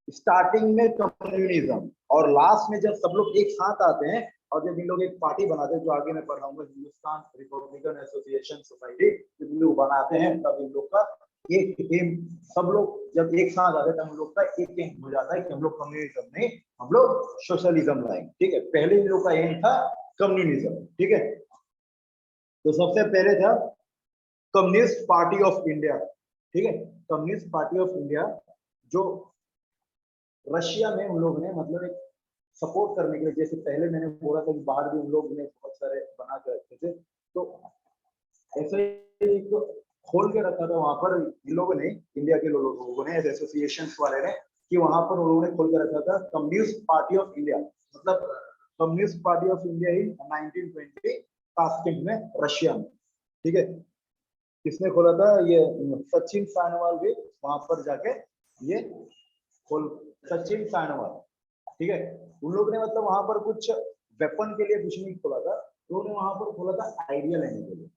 स्टार्टिंग में कम्युनिज्म और लास्ट में जब सब लोग एक साथ आते हैं और जब इन लोग एक पार्टी बनाते हैं, जो आगे मैं पढ़ाऊंगा, हिंदुस्तान रिपब्लिकन एसोसिएशन सोसाइटी, जब इन लोग बनाते हैं तब इन लोग का एक एम, सब लोग जब एक साथ आते हैं तब हम लोग का एक एम हो जाता है कि हम लोग कम्युनिज्म नहीं, हम लोग सोशलिज्म लाएंगे। ठीक है, पहले इन लोग का एम था कम्युनिज्म। ठीक है, तो सबसे पहले था कम्युनिस्ट पार्टी ऑफ इंडिया। ठीक है, कम्युनिस्ट पार्टी ऑफ इंडिया जो रशिया में उन लोग ने मतलब एक सपोर्ट करने के लिए, जैसे पहले मैंने बोला था कि बाहर भी उन लोग ने बहुत सारे बना के रखे थे, तो ऐसे एक खोल के रखा था वहां पर इन लोगों ने, इंडिया के लोगों ने, एसोसिएशन वाले ने, कि वहां पर उन्होंने खोल के रखा था कम्युनिस्ट पार्टी ऑफ इंडिया, मतलब communist party of India in 1920 Tashkent में, रशिया में। ठीक है, किसने खोला था? ये सचिन सानवाल भी वहां पर जाके ये खोल, सचिन सानवाल। ठीक है, उन लोग ने मतलब वहां पर कुछ वेपन के लिए कुछ नहीं खोला था, उन्होंने वहां पर खोला था आइडिया लेने के लिए।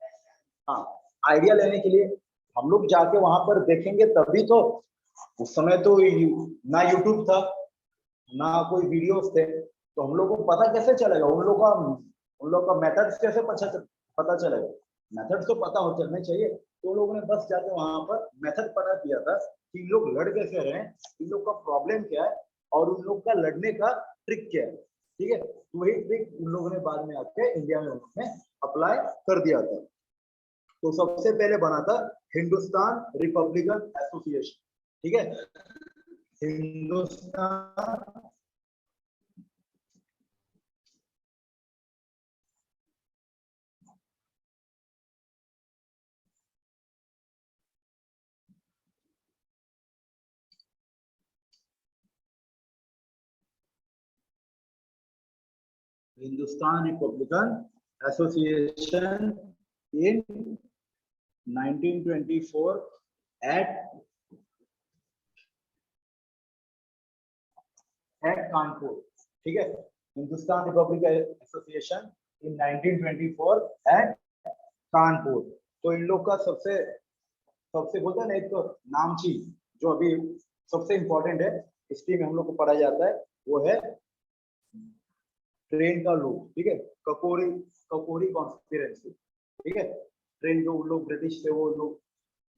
हाँ, आइडिया लेने के लिए हम लोग जाके वहां पर देखेंगे तभी तो, उस समय तो ना यूट्यूब था ना कोई वीडियोस थे, तो हम लोग को पता कैसे चलेगा, उन लोग का मेथड्स कैसे पता चलेगा? मेथड्स तो पता हो चलने चाहिए। तो लोगों ने बस जाके वहां पर मेथड पता किया था कि इन लोग लड़ कैसे रहे हैं, इन लोग का प्रॉब्लम क्या है और उन लोग का लड़ने का ट्रिक क्या है। ठीक है, तो वही ट्रिक उन लोगों ने बाद में आके इंडिया में उन्होंने अप्लाई कर दिया था। तो सबसे पहले बना था हिंदुस्तान रिपब्लिकन एसोसिएशन। ठीक है, Hindustan Hindustan Republican association in 1924 eight Kanpur. ठीक है, Hindustan Republican association in 1924 eight Kanpur. तो इन लोग का सबसे सबसे बोलते हैं ना, एक तो नामची जो अभी सबसे इंपॉर्टेंट है, हिस्ट्री में हम लोग को पढ़ा जाता है, वो है ट्रेन का लूट। ठीक है, ककोरी ककोरी कॉन्स्पिरेंसी। ठीक है, ट्रेन जो उन लोग ब्रिटिश थे वो लोग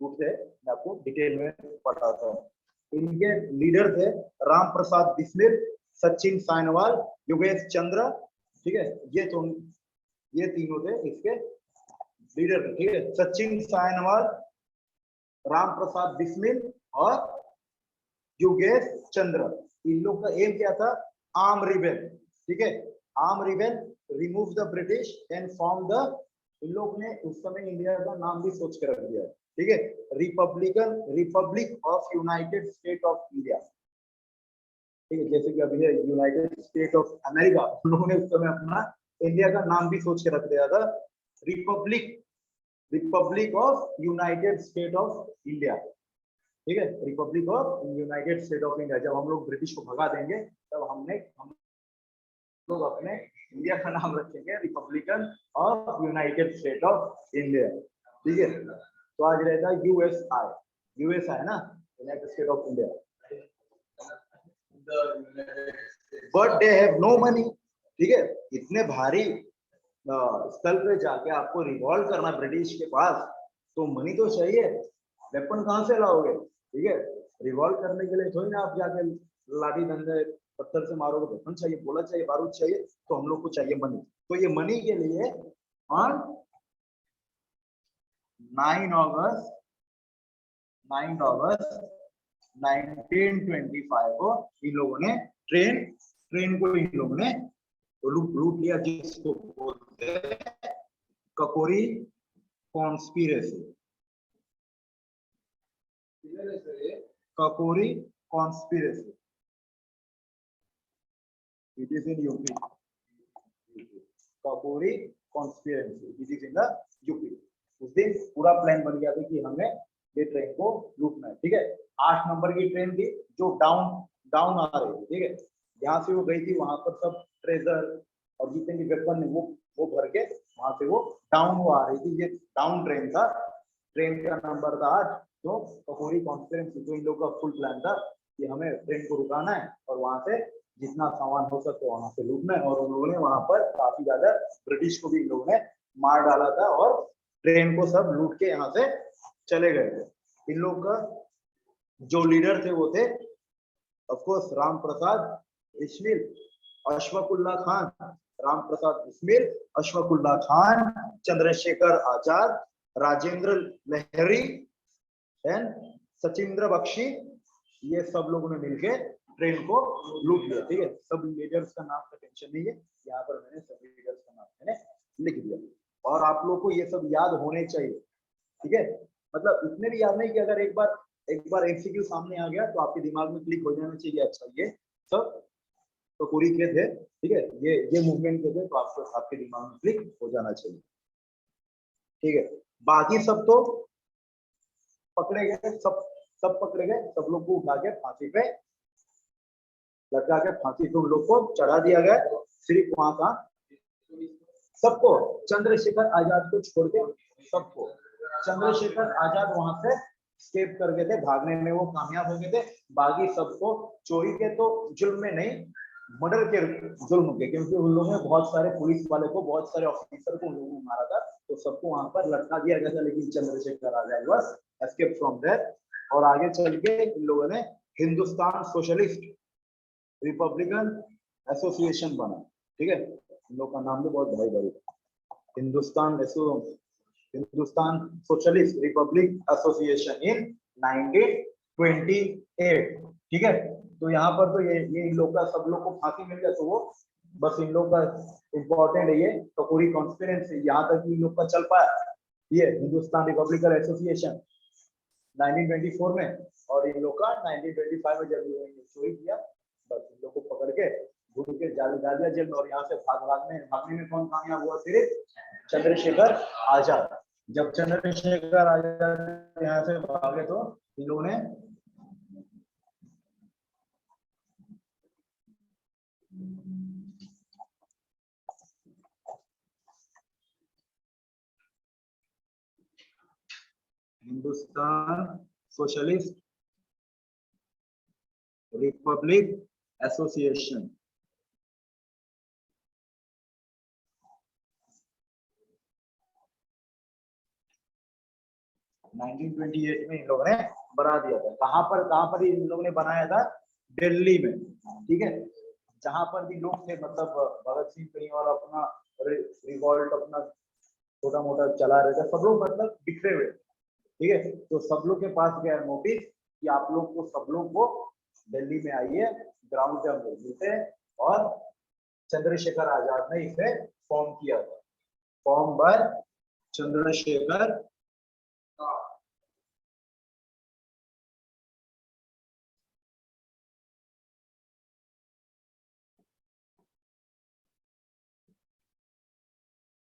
लूटते हैं, मैं आपको डिटेल में बताता हूँ। इनके लीडर थे राम प्रसाद बिस्मिल, सचिन साइनवाल, योगेश चंद्र। ठीक है, ये तीनों थे इसके लीडर थे। ठीक है, सचिन साइनवाल, राम प्रसाद बिस्मिल और योगेश चंद्र। इन लोग का एम क्या था? Arm rebel. ठीक है, arm rebel, remove the British and form the, इन लोग ने उस समय इंडिया का नाम भी सोच के रख दिया। ठीक है, Republic of united state of India. ठीक है, जैसे कि अभी है यूनाइटेड स्टेट ऑफ अमेरिका, उन लोगों ने उस समय अपना इंडिया का नाम भी सोच के रख दिया था, republic of united state of India. ठीक है, Republic of united state of India. जब हम लोग ब्रिटिश को भगा देंगे तब हम लोग अपने इंडिया का नाम रखेंगे republican of united state of India, ठीक है। तो आज रहता है यूएसआई ना, united state of India. But they have no money, ठीक है। इतने भारी स्थल पे जाके आपको रिवॉल्व करना ब्रिटिश के पास, तो मनी तो चाहिए, वेपन कहाँ से लाओगे, ठीक है। रिवॉल्व करने के लिए थोड़ी ना आप जाके लाठी डंडे पत्थर से मारोगे, वेपन चाहिए, गोला चाहिए, बारूद चाहिए, तो हम लोग को चाहिए मनी। तो ये मनी के लिए ऑन 9 अगस्त 1925 को इन लोगों ने ट्रेन को इन लोगों ने लूट लिया, जिसको बोलते हैं Kakori conspiracy. Kakori conspiracy, it is in UP. Kakori conspiracy, it is in the UP. उस दिन पूरा प्लान बन गया था कि हमें ये ट्रेन को लूटना है, ठीक है। 8 नंबर की ट्रेन थी जो डाउन आ रही थी, ठीक है। यहाँ से वो गई थी, वहां पर सब ट्रेजर और जितने भी वेपन है वो भर के वहां से वो डाउन आ रही थी। ये डाउन ट्रेन था, ट्रेन का नंबर था 8। तो ककोरी कॉन्फ्रेंस, तो इन लोगों का फुल प्लान था कि हमें ट्रेन को रुकाना है और वहां से जितना सामान हो सके वहां से लूटना है। और उन लोगों ने वहां पर काफी ज्यादा ब्रिटिश को भी इन लोगों ने मार डाला था और ट्रेन को सब लूट के यहाँ से चले गए थे। इन लोग का जो लीडर थे वो थे of course Ram Prasad Bismil, Ashfaqulla Khan, Ram Prasad Bismil, Ashfaqulla Khan, Chandrashekhar Azad, Rajendra Lahiri and Sachindra Bakshi. ये सब लोगों ने मिलके ट्रेन को लूट लिया, ठीक है। सब लीडर्स का नाम का टेंशन नहीं है, यहाँ पर मैंने सब लीडर्स का नाम मैंने लिख दिया और आप लोग को ये सब याद होने चाहिए, ठीक है। मतलब इतने भी याद नहीं कि अगर एक बार एमसीक्यू सामने आ गया तो आपके दिमाग में क्लिक हो जाना चाहिए, अच्छा ये सब तो पूरी के थे, ठीक है, ये मूवमेंट के थे, तो आपको आपके दिमाग में क्लिक हो जाना चाहिए, ठीक है। बाकी सब तो पकड़े गए, सब पकड़े गए, सब लोग को उठा के फांसी पे लटका के फांसी पे उन लोग को चढ़ा दिया गया। सिर्फ वहां का सबको, चंद्रशेखर आजाद को छोड़ के सबको, चंद्रशेखर आजाद वहां से स्केप कर गए थे, भागने में वो कामयाब हो गए थे। बाकी सबको चोरी के तो जुल्म में नहीं, मर्डर के जुल्म के, क्योंकि उन लोगों ने बहुत सारे पुलिस वाले को, बहुत सारे ऑफिसर को उन लोगों ने मारा था, तो सबको वहां पर लटका दिया गया था। लेकिन Chandrashekhar Azad was escape from there. और आगे चल के इन लोगों ने हिंदुस्तान सोशलिस्ट रिपब्लिकन एसोसिएशन बना, ठीक है। इन लोग का नाम भी बहुत भारी भारी, Hindustan socialist Republic association in 1928, ठीक है। तो यहाँ पर तो ये इन लोग का सब लोग को फांसी मिल गया, तो वो बस इन लोग का इम्पोर्टेंट है ये ककोरी कॉन्स्पिरेसी, यहाँ तक इन लोग का चल पाया ये हिंदुस्तान रिपब्लिकन एसोसिएशन 1924 में। और इन लोग का 1925 में जब चोरी किया, बस इन लोग को पकड़ के घूम के डाल दिया जेल में। और यहाँ से भागने में कौन कामयाब हुआ? सिर्फ चंद्रशेखर आजाद। जब चंद्रशेखर आजाद यहाँ से भागे तो इन लोगों ने हिंदुस्तान सोशलिस्ट रिपब्लिक एसोसिएशन में इन लोगों ने बना दिया था। कहां पर इन लोगों ने बनाया था? दिल्ली में, ठीक है। जहां पर भी लोग थे, मतलब भगत सिंह कहीं और अपना रिवॉल्ट अपना छोटा मोटा चला रहे थे, सब लोग मतलब बिखरे हुए, ठीक है। तो सब लोग के पास गया नोटिस कि आप लोग को, सब लोग को दिल्ली में आइए, ग्राउंड पे हम लोग मिलते हैं। और चंद्रशेखर आजाद ने इसे फॉर्म किया था, फॉर्म बाय चंद्रशेखर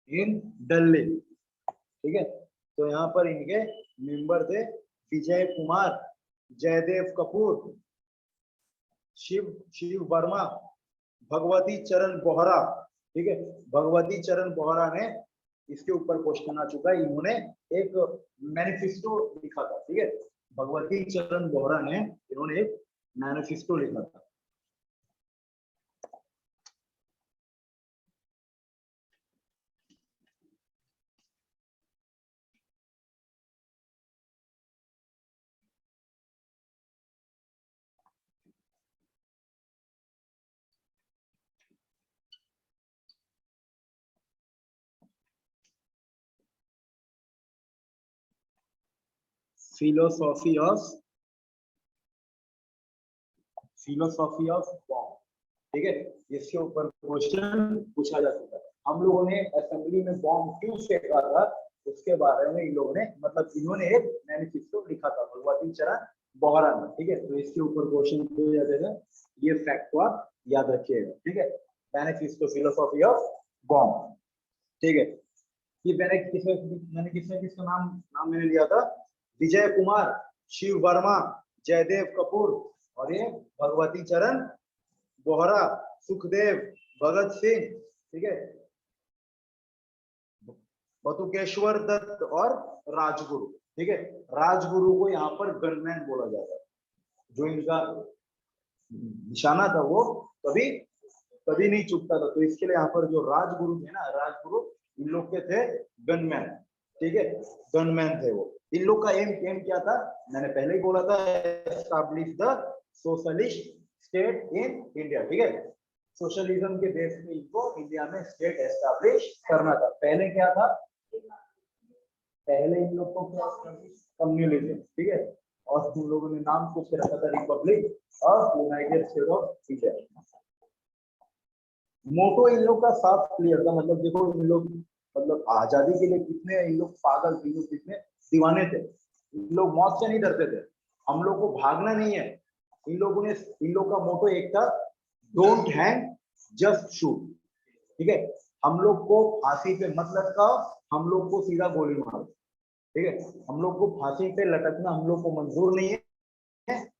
इन दिल्ली, ठीक है। तो यहाँ पर इनके मेंबर थे विजय कुमार, जयदेव कपूर, शिव वर्मा, भगवती चरण बोहरा, ठीक है, भगवती चरण बोहरा ने इसके ऊपर क्वेश्चन आ चुका है, इन्होंने एक मैनिफेस्टो लिखा था, ठीक है, भगवती चरण बोहरा ने इन्होंने एक मैनिफेस्टो लिखा था। फिलोसॉफी ऑफ बॉम्ब, ठीक है, इसके ऊपर क्वेश्चन पूछा जा सकता है। हम लोगों ने असेंबली में बॉम्ब क्यों फेंका था उसके बारे में इन लोगों ने, मतलब इन्होंने एक मैनिफेस्टो लिखा था भगवती चरण बोहरा ने, ठीक है, तो इसके ऊपर क्वेश्चन पूछा जाएगा, ये फैक्ट को आप याद रखिएगा, ठीक है, मैनिफेस्टो फिलोसॉफी ऑफ बॉम्ब, ठीक है। ये मैंने किसका नाम मैंने लिया था, विजय कुमार, शिव वर्मा, जयदेव कपूर, और ये भगवती चरण बोहरा, सुखदेव, भगत सिंह, ठीक है, बटुकेश्वर दत्त और राजगुरु, ठीक है। राजगुरु को यहाँ पर गनमैन बोला जाता है, जो इनका निशाना था वो कभी नहीं चुकता था, तो इसके लिए यहाँ पर जो राजगुरु थे ना, राजगुरु इन लोग के थे गनमैन, ठीक है, गनमैन थे वो। इन लोग का एम क्या था, मैंने पहले ही बोला था, establish the socialist state in India, ठीक है, सोशलिज्म के बेस पे इनको इंडिया में स्टेट एस्टैब्लिश करना था। पहले क्या था, पहले इन लोग को कम्युनिज्म, ठीक है, और तुम लोगों ने नाम सोच के रखा था republic of united state of India. Motto इन लोग का साफ क्लियर था, मतलब देखो इन लोग मतलब आजादी के लिए कितने इन लोग पागल थे, कितने दीवाने थे, इन लोग मौत से नहीं डरते थे, हम लोग को भागना नहीं है। इन लोग का मोटो एक था, डोंट हैंग जस्ट शूट, ठीक है, हम लोग को फांसी पे मत लटकाओ, हम लोग को सीधा गोली मारो, ठीक है, हम लोग को फांसी पे लटकना हम लोग को मंजूर नहीं है,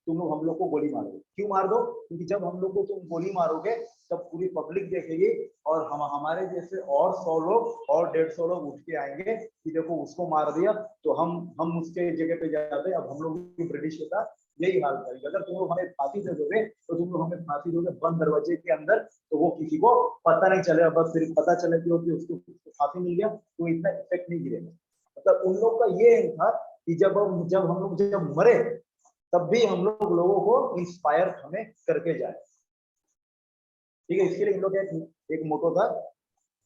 तुम लोग हम लोग को गोली मारो। क्यों मार दो, क्योंकि जब हम लोग को तुम गोली मारोगे तब पूरी पब्लिक देखेगी, और हम हमारे जैसे और 100 लोग और 150 लोग उठ के आएंगे कि देखो उसको मार दिया, तो हम उसके जगह पे जाते, अब हम लोग भी ब्रिटिश के साथ यही हाल करेंगे। अगर तुम लोग हमें फांसी दे दोगे तो तुम लोग हमें फांसी दोगे बंद दरवाजे के अंदर, तो वो किसी को पता नहीं चलेगा, बस सिर्फ पता चले कि उसको फांसी मिल गया, तो इतना इफेक्ट नहीं गिरेगा। मतलब उन लोग का ये एम था कि जब हम लोग जब मरे तब भी हम लोगों को इंस्पायर हमें करके जाए, ठीक है, इसके लिए इन लोग एक मोटो था,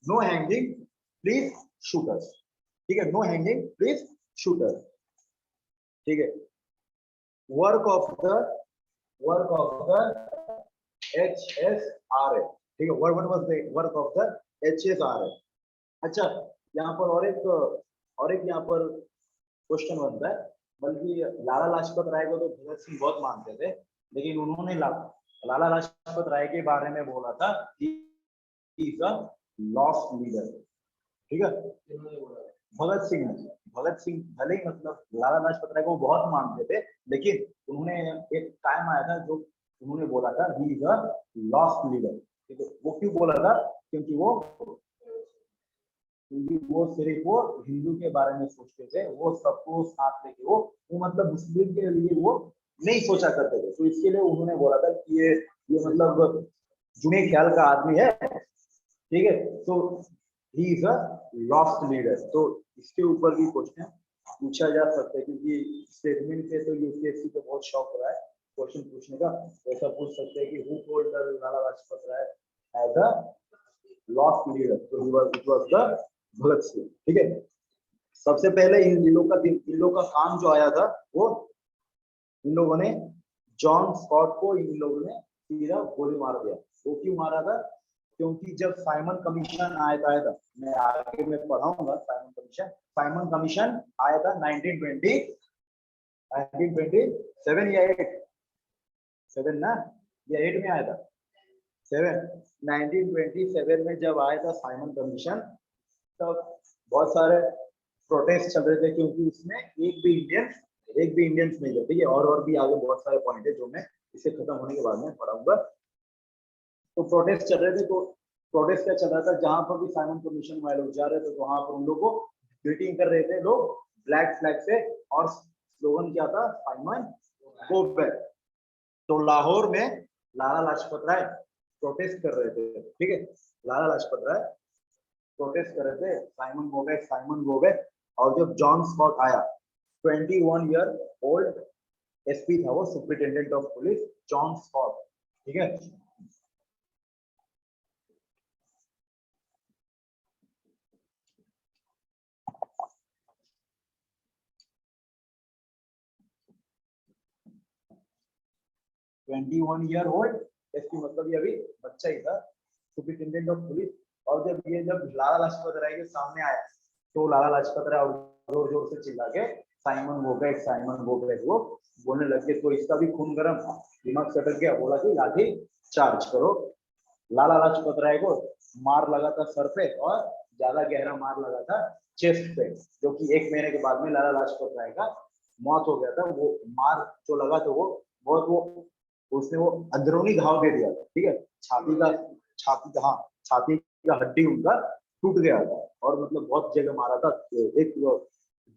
नो हैंगिंग प्लीज शूटर्स, ठीक है, नो हैंगिंग प्लीज शूटर्स, ठीक है। वर्क ऑफ द HSRA, ठीक है, what was the work of the HSRA। अच्छा, यहाँ पर और एक यहाँ पर क्वेश्चन बनता है, बल्कि लाला लाजपत राय को तो भगत सिंह बहुत मानते थे, लेकिन उन्होंने लाला लाजपत राय के बारे में बोला था कि इज अ लॉस्ट लीडर, ठीक है, भगत सिंह भले ही मतलब लाला लाजपत राय को बहुत मानते थे, लेकिन उन्होंने एक टाइम आया था जो उन्होंने बोला था he is a lost leader, ठीक है। वो क्यों बोला था, क्योंकि वो सिर्फ वो हिंदू के बारे में सोचते थे, वो सबको साथ लेके वो मतलब मुस्लिम के लिए वो नहीं सोचा करते थे, तो इसके लिए उन्होंने बोला था कि ये मतलब जुने ख्याल का आदमी है, ठीक है, तो he is a lost leader. तो इसके ऊपर भी क्वेश्चन पूछा जा सकता है, क्योंकि स्टेटमेंट पे तो यूपीएससी को बहुत शौक हो रहा है क्वेश्चन पूछने का, तो ऐसा पूछ सकते हैं कि who told Lala Lajpat Rai as a lost leader, तो it was the Bhagat Singh, ठीक है। सबसे पहले इन लोग का काम जो आया था, वो इन लोगों ने जॉन स्कॉट को इन लोगों ने सीधा गोली मार दिया। वो क्यों मारा था, क्योंकि जब साइमन कमीशन आया था, मैं आगे में पढ़ाऊंगा साइमन कमीशन आया था 1927 या 7 ना, या 8 में आया था, 1927 में जब आया था साइमन कमीशन, तब बहुत सारे प्रोटेस्ट चल रहे थे, क्योंकि उसमें एक भी इंडियंस नहीं थे, ठीक है, और भी आगे बहुत सारे पॉइंट है जो मैं इसे खत्म होने के बाद में पढ़ाऊंगा। तो प्रोटेस्ट चल रहे थे, तो प्रोटेस्ट क्या चल रहा था, जहां पर भी साइमन कमीशन वाले लोग जा रहे थे तो वहां पर उन लोगों को ग्रीटिंग कर रहे थे लोग ब्लैक फ्लैग से, और स्लोगन क्या था, साइमन गो बैक। तो लाहौर में लाला लाजपत राय प्रोटेस्ट कर रहे थे, ठीक है, लाला लाजपत राय प्रोटेस्ट कर रहे थे, Simon go back, Simon go back. और जब जॉन स्कॉट आया, 21 ईयर ओल्ड एसपी था वो, superintendent of police John Scott, ठीक है। Twenty one year old SP, मतलब ये अभी बच्चा ही था, सुपरिटेंडेंट ऑफ पुलिस। और जब लाला लाजपत राय के सामने आया तो लाला लाजपत राय जोर जोर से चिल्ला के Simon go back, Simon go back वो बोलने लगे। तो इसका भी खून गरम, दिमाग सटक गया, बोला कि लाठी चार्ज करो। लाला लाजपत राय को मार लगा था सर पे, और ज्यादा गहरा मार लगा था चेस्ट पे, जो कि 1 महीने के बाद में लाला लाजपत राय का मौत हो गया था। वो मार जो लगा तो वो बहुत वो उसने वो अंदरूनी घाव दे दिया था, ठीक है, छाती का, हाँ, छाती का हड्डी उनका टूट गया था, और मतलब बहुत जगह मारा था। एक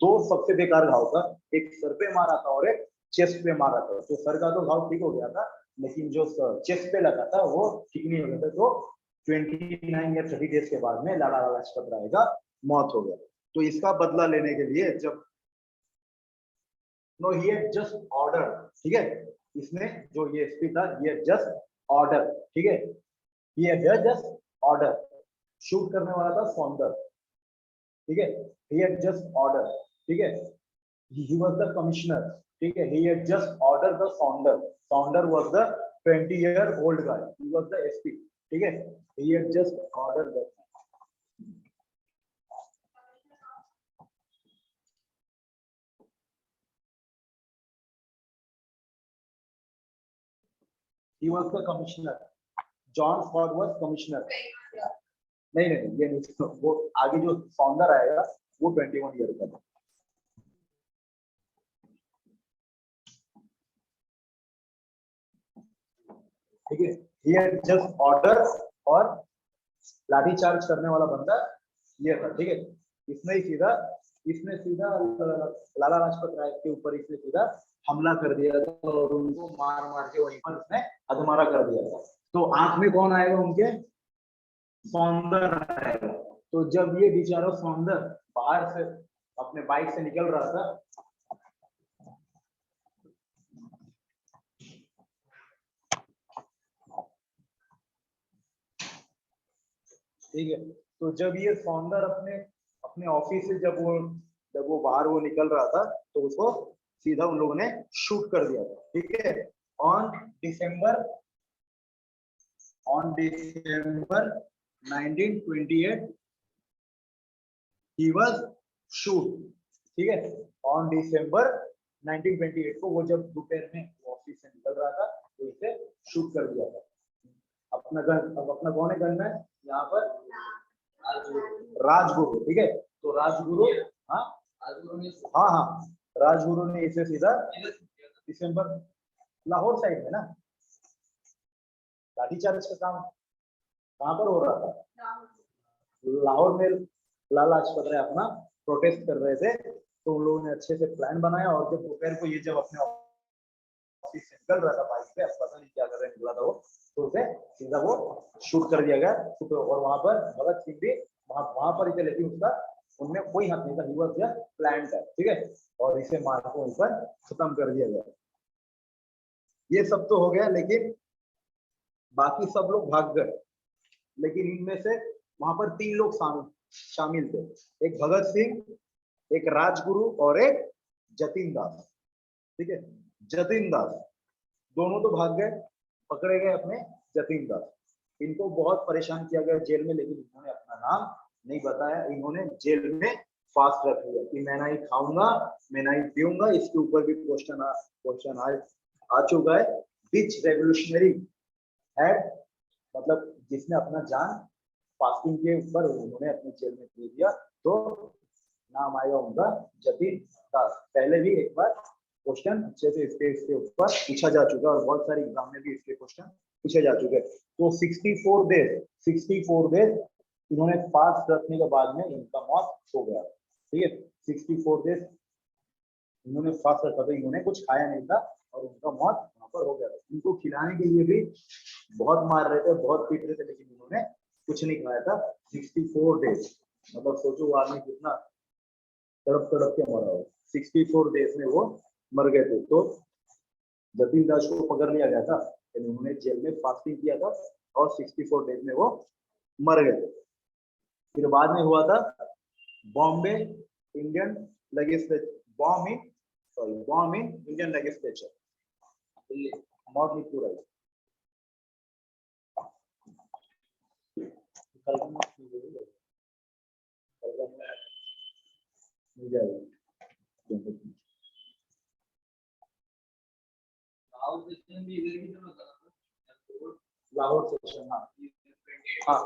दो सबसे बेकार घाव था, एक सर पे मारा था और एक चेस्ट पे मारा था। तो सर का तो घाव ठीक हो गया था, लेकिन जो चेस्ट पे लगा था वो ठीक नहीं हो गया था। तो 29 या 30 डेज के बाद में लाला लाजपत राय का मौत हो गया। तो इसका बदला लेने के लिए जब no he had just order, ठीक है, इसने जो ये एसपी था, ये जस्ट ऑर्डर, ठीक है, ये जस्ट ऑर्डर, शूट करने वाला था सौंदर, ठीक है, ही हैड जस्ट ऑर्डर, ठीक है, he was the commissioner, ठीक है, he had just ordered the Sounder was the 20-year-old guy, he was the SP, ठीक है, he had just ordered that. He was the commissioner, John Scott was commissioner. नहीं नहीं ये नहीं, वो आगे जो Sounder आएगा वो 21 ईयर का था। ठीक है, he had just order, और लाठी चार्ज करने वाला बंदा ये था, ठीक है, इसने सीधा लाला लाजपत राय के ऊपर इसने सीधा हमला कर दिया था, और उनको मार मार के वहीं पर इसने अधमरा कर दिया था। तो आंख में कौन आएगा उनके, सौंदर आएगा। तो जब ये बेचारा सौंदर बाहर से अपने बाइक से निकल रहा था, ठीक है, तो जब ये सौंदर अपने ऑफिस से जब वो बाहर वो निकल रहा था, तो उसको सीधा उन लोगों ने शूट कर दिया था, ठीक है। On December 1928 he was shoot, ठीक है, ऑन डिसम्बर 1928 को वो जब दोपहर में ऑफिस से निकल रहा था तो इसे शूट कर दिया था। अपना कौन है गन में यहाँ पर, राजगुरु, ठीक है, तो राजगुरु, हाँ हाँ हाँ, राजगुरु ने इसे सीधा दिसंबर, लाहौर साइड में ना लाठीचार्ज का काम कहाँ पर हो रहा था, लाहौर में लाला लाजपत राय अपना प्रोटेस्ट कर रहे थे। तो उन लोगों ने अच्छे से प्लान बनाया, और जब दोपहर को ये जब अपने ऑफिस से निकल रहा था बाइक पे, अब पता नहीं क्या कर रहे निकला था वो, तो उसे सीधा वो शूट कर दिया गया। तो और वहां पर भगत सिंह भी वहां पर ही थे, लेकिन उसका उनमें कोई हाथ नहीं था, ही वाज जस्ट प्लान था, ठीक है, और इसे मार को वहीं पर खत्म कर दिया गया। ये सब तो हो गया, लेकिन बाकी सब लोग भाग गए, लेकिन इनमें से वहां पर 3 लोग शामिल थे, एक भगत सिंह, एक राजगुरु और एक जतिन दास, ठीक है। जतिन दास दोनों तो भाग गए, पकड़े गए अपने जतिन दास, इनको बहुत परेशान किया गया जेल में, लेकिन इन्होंने अपना नाम नहीं बताया। इन्होंने जेल में फास्ट रख लिया कि मैं नहीं खाऊंगा, मैं नहीं पीऊंगा। इसके ऊपर भी क्वेश्चन आ चुका है, विच रेवोल्यूशनरी हैड, मतलब जिसने अपना जान फास्टिंग के ऊपर उन्होंने अपने जेल में दे दिया, तो नाम आएगा उनका जतिन दास। पहले भी एक बार क्वेश्चन अच्छे से इसके ऊपर पूछा जा चुका है और बहुत सारे एग्जाम में भी इसके क्वेश्चन पूछे जा चुके हैं। तो 64 डेज इन्होंने फास्ट रखने के बाद में इनका मौत हो गया। ठीक है, 64 डेज इन्होंने फास्ट रखा, तो इन्होंने कुछ खाया नहीं था और उनका मौत वहां पर हो गया। इनको खिलाने के लिए भी बहुत मार रहे थे, बहुत पीट रहे थे, लेकिन इन्होंने कुछ नहीं खाया था। 64 डेज, मतलब सोचो वो आदमी कितना तड़प तड़प के मरा हो। 64 डेज में वो मर गए थे। तो जतिन दास को पकड़ लिया गया था, उन्होंने जेल में फास्टिंग किया था और 64 डेज में वो मर गए थे। फिर बाद में हुआ था Bombay Indian legislature, bomb in Indian legislature, मौत नहीं पूरा लाहौर सेशन। हाँ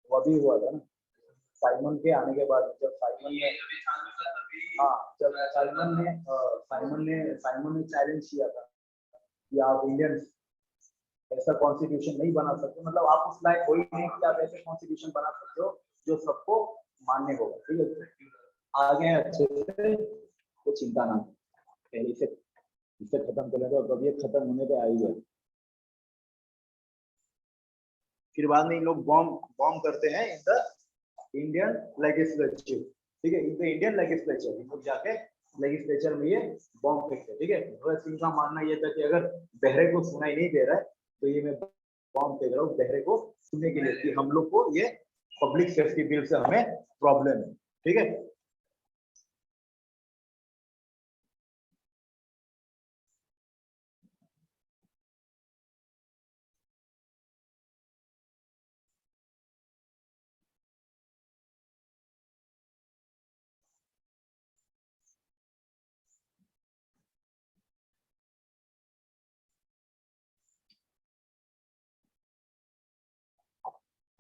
वो भी हुआ था ना साइमन के आने के बाद, जब साइमन ने साइमन ने चैलेंज किया था कि आप इंडियंस ऐसा कॉन्स्टिट्यूशन नहीं बना सकते, मतलब आप उस लायक हो ही नहीं कि आप ऐसे कॉन्स्टिट्यूशन बना सकते हो जो सबको मान्य होगा। ठीक है, आगे अच्छे से कोई चिंता ना, पहले से इसे खत्म कर लेते, और कभी खत्म होने पे आ ही जाए। फिर बाद में इन लोग बॉम्ब करते हैं इन द इंडियन लेजिस्लेचर। ठीक है, इन द इंडियन लेजिस्लेचर, इन लोग जाके लेजिस्लेचर में ये बॉम्ब फेंकते। ठीक है, भगत सिंह का मानना ये था कि अगर बहरे को सुनाई नहीं दे रहा है तो ये मैं बॉम्ब फेंक रहा हूँ बहरे को सुनने के लिए, कि हम लोग को ये पब्लिक सेफ्टी बिल से हमें प्रॉब्लम है। ठीक है,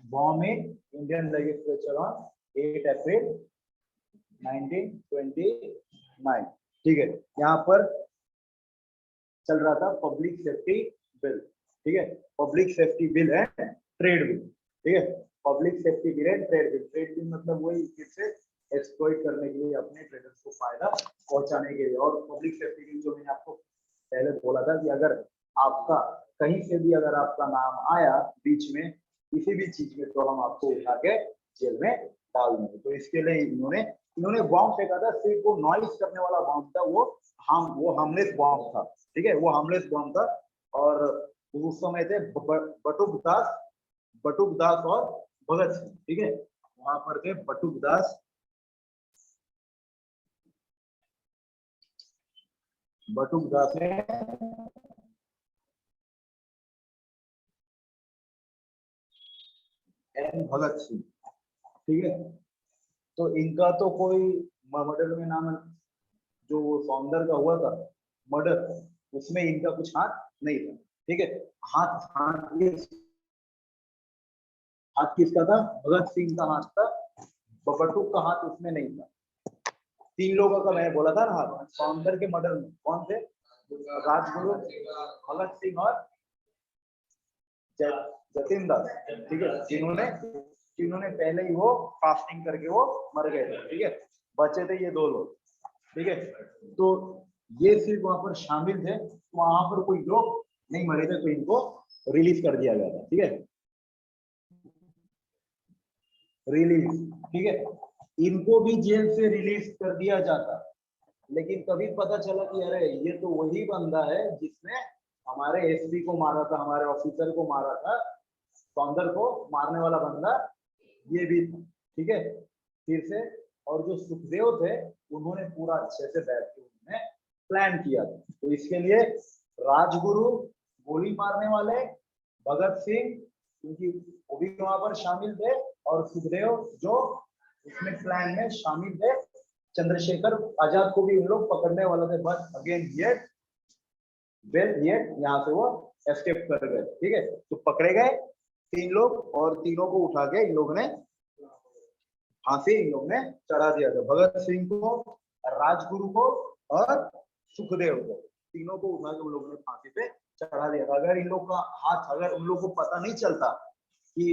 bomb in Indian legislature on 8 अप्रैल 1929। ठीक है, यहाँ पर चल रहा था पब्लिक सेफ्टी बिल। ठीक है, पब्लिक सेफ्टी बिल है ट्रेड बिल। ठीक है, पब्लिक सेफ्टी बिल है ट्रेड बिल। ट्रेड बिल मतलब वही फिर से एक्सप्लॉइट करने के लिए, अपने ट्रेडर्स को फायदा पहुंचाने के लिए। और पब्लिक सेफ्टी बिल जो मैंने आपको पहले बोला था कि अगर आपका कहीं से भी अगर आपका नाम आया बीच में किसी भी चीज में, तो हम आपको उठा के जेल में डाल देंगे। तो इसके लिए इन्होंने बॉम्ब फेंका था, सिर्फ वो नॉइस करने वाला बॉम्ब था, वो हार्मलेस बॉम्ब था। ठीक है, वो हार्मलेस बॉम्ब था। और उस समय थे बटुक दास और भगत सिंह। ठीक है, वहां पर थे बटुक दास ने एन भगत सिंह। ठीक है, तो इनका तो कोई मर्डर में नाम, जो वो सौंदर का हुआ था मर्डर, उसमें इनका कुछ हाथ नहीं था। ठीक है, हाथ किसका था? भगत सिंह का हाथ था, बटुक का हाथ उसमें नहीं था। 3 लोगों का मैंने बोला था ना हाथ। सौंदर के मर्डर में कौन थे? राजगुरु, भगत सिंह और जतिन दास। ठीक है, जिन्होंने पहले ही वो फास्टिंग करके वो मर गए थे। ठीक है, बचे थे ये 2 लोग। ठीक है, तो ये सिर्फ वहां पर शामिल थे, वहां पर कोई लोग नहीं मरे थे, तो इनको रिलीज कर दिया गया था। ठीक है, रिलीज। ठीक है, इनको भी जेल से रिलीज कर दिया जाता, लेकिन कभी पता चला कि अरे ये तो वही बंदा है जिसने हमारे एसपी को मारा था, हमारे ऑफिसर को मारा था, सौंदर को मारने वाला बंदा ये भी था। ठीक है, फिर से। और जो सुखदेव थे उन्होंने पूरा अच्छे से बैठ के उन्होंने प्लान किया था। तो इसके लिए राजगुरु गोली मारने वाले, भगत सिंह क्योंकि वो भी वहां पर शामिल थे, और सुखदेव जो इसमें प्लान में शामिल थे, चंद्रशेखर आजाद को भी उन लोग पकड़ने वाले थे, बट अगेन येट यहाँ से वो एस्केप कर गए। ठीक है, तो पकड़े गए 3 लोग, और तीनों को उठा के इन लोगों ने फांसी इन लोगों ने चढ़ा दिया था। भगत सिंह को राजगुरु को और सुखदेव को, तीनों को उठा के उन लोगों ने फांसी पे चढ़ा दिया था। अगर इन लोग का हाथ, अगर उन लोग को पता नहीं चलता कि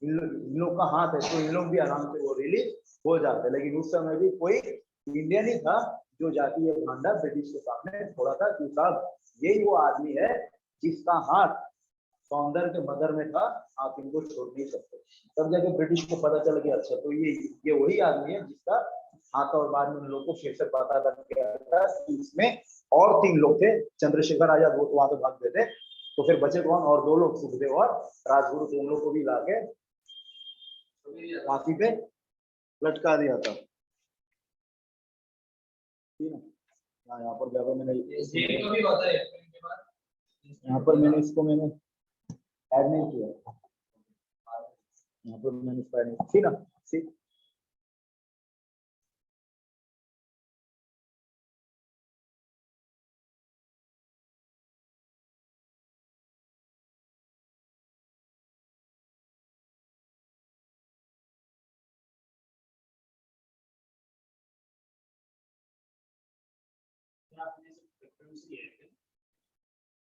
इन लोग का हाथ है तो इन लोग भी आराम से वो रिलीज हो जाते, लेकिन उस समय भी कोई इंडियन ही था जो जाके ये भांडा ब्रिटिश के सामने छोड़ा था कि साहब यही वो आदमी है जिसका हाथ सौंदर्य के मदर में था, आप इनको छोड़ नहीं सकते। तब जाके ब्रिटिश को पता चल गया अच्छा तो ये वही आदमी है जिसका हाथ, और बाद में उन लोगों को फिर से पता लग गया था कि इसमें और 3 लोग थे, चंद्रशेखर आजाद वो तो वहां से भाग गए थे, तो फिर बचे कौन, और 2 लोग, सुखदेव और राजगुरु, तो उन लोग को भी लाके फांसी पे लटका दिया था। यहाँ पर मैंने यहाँ पर मैंने इसको मैंने ऐड नहीं किया, यहाँ पर मैंने इसको ऐड नहीं किया ना, ठीक।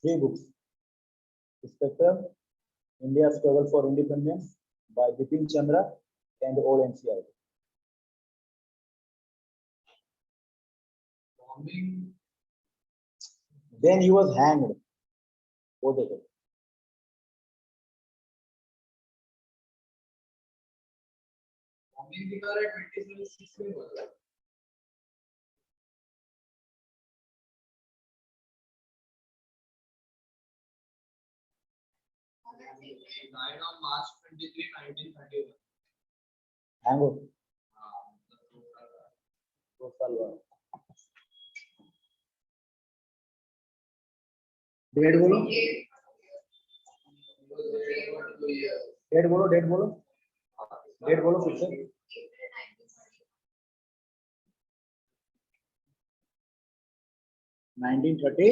Three books. Spectrum, India's Struggle for Independence by Bipin Chandra and Old NCR. Then he was hanged. वो देखो। bombing दिखा रहा है 27 में बोल रहा है। 9 of March 23, 1931. हैंग हो, हाँ, 2 साल बाद। डेट बोलो, डेट बोलो, डेट बोलो, डेट बोलो फिर से। 1930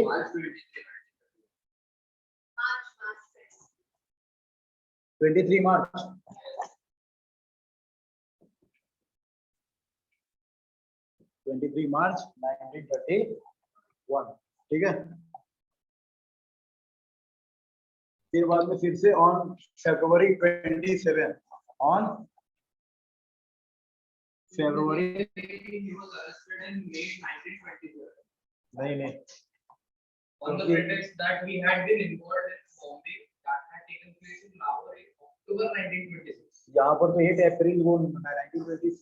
23 मार्च 23 मार्च 1931, ठीक है। फिर बाद में फिर से on February 27, on February, he was arrested in May 1927. नहीं On the pretext that he had been involved in bombing that had taken place in Lahore in October 1926. यहाँ पर तो 8 अप्रैल वो 1920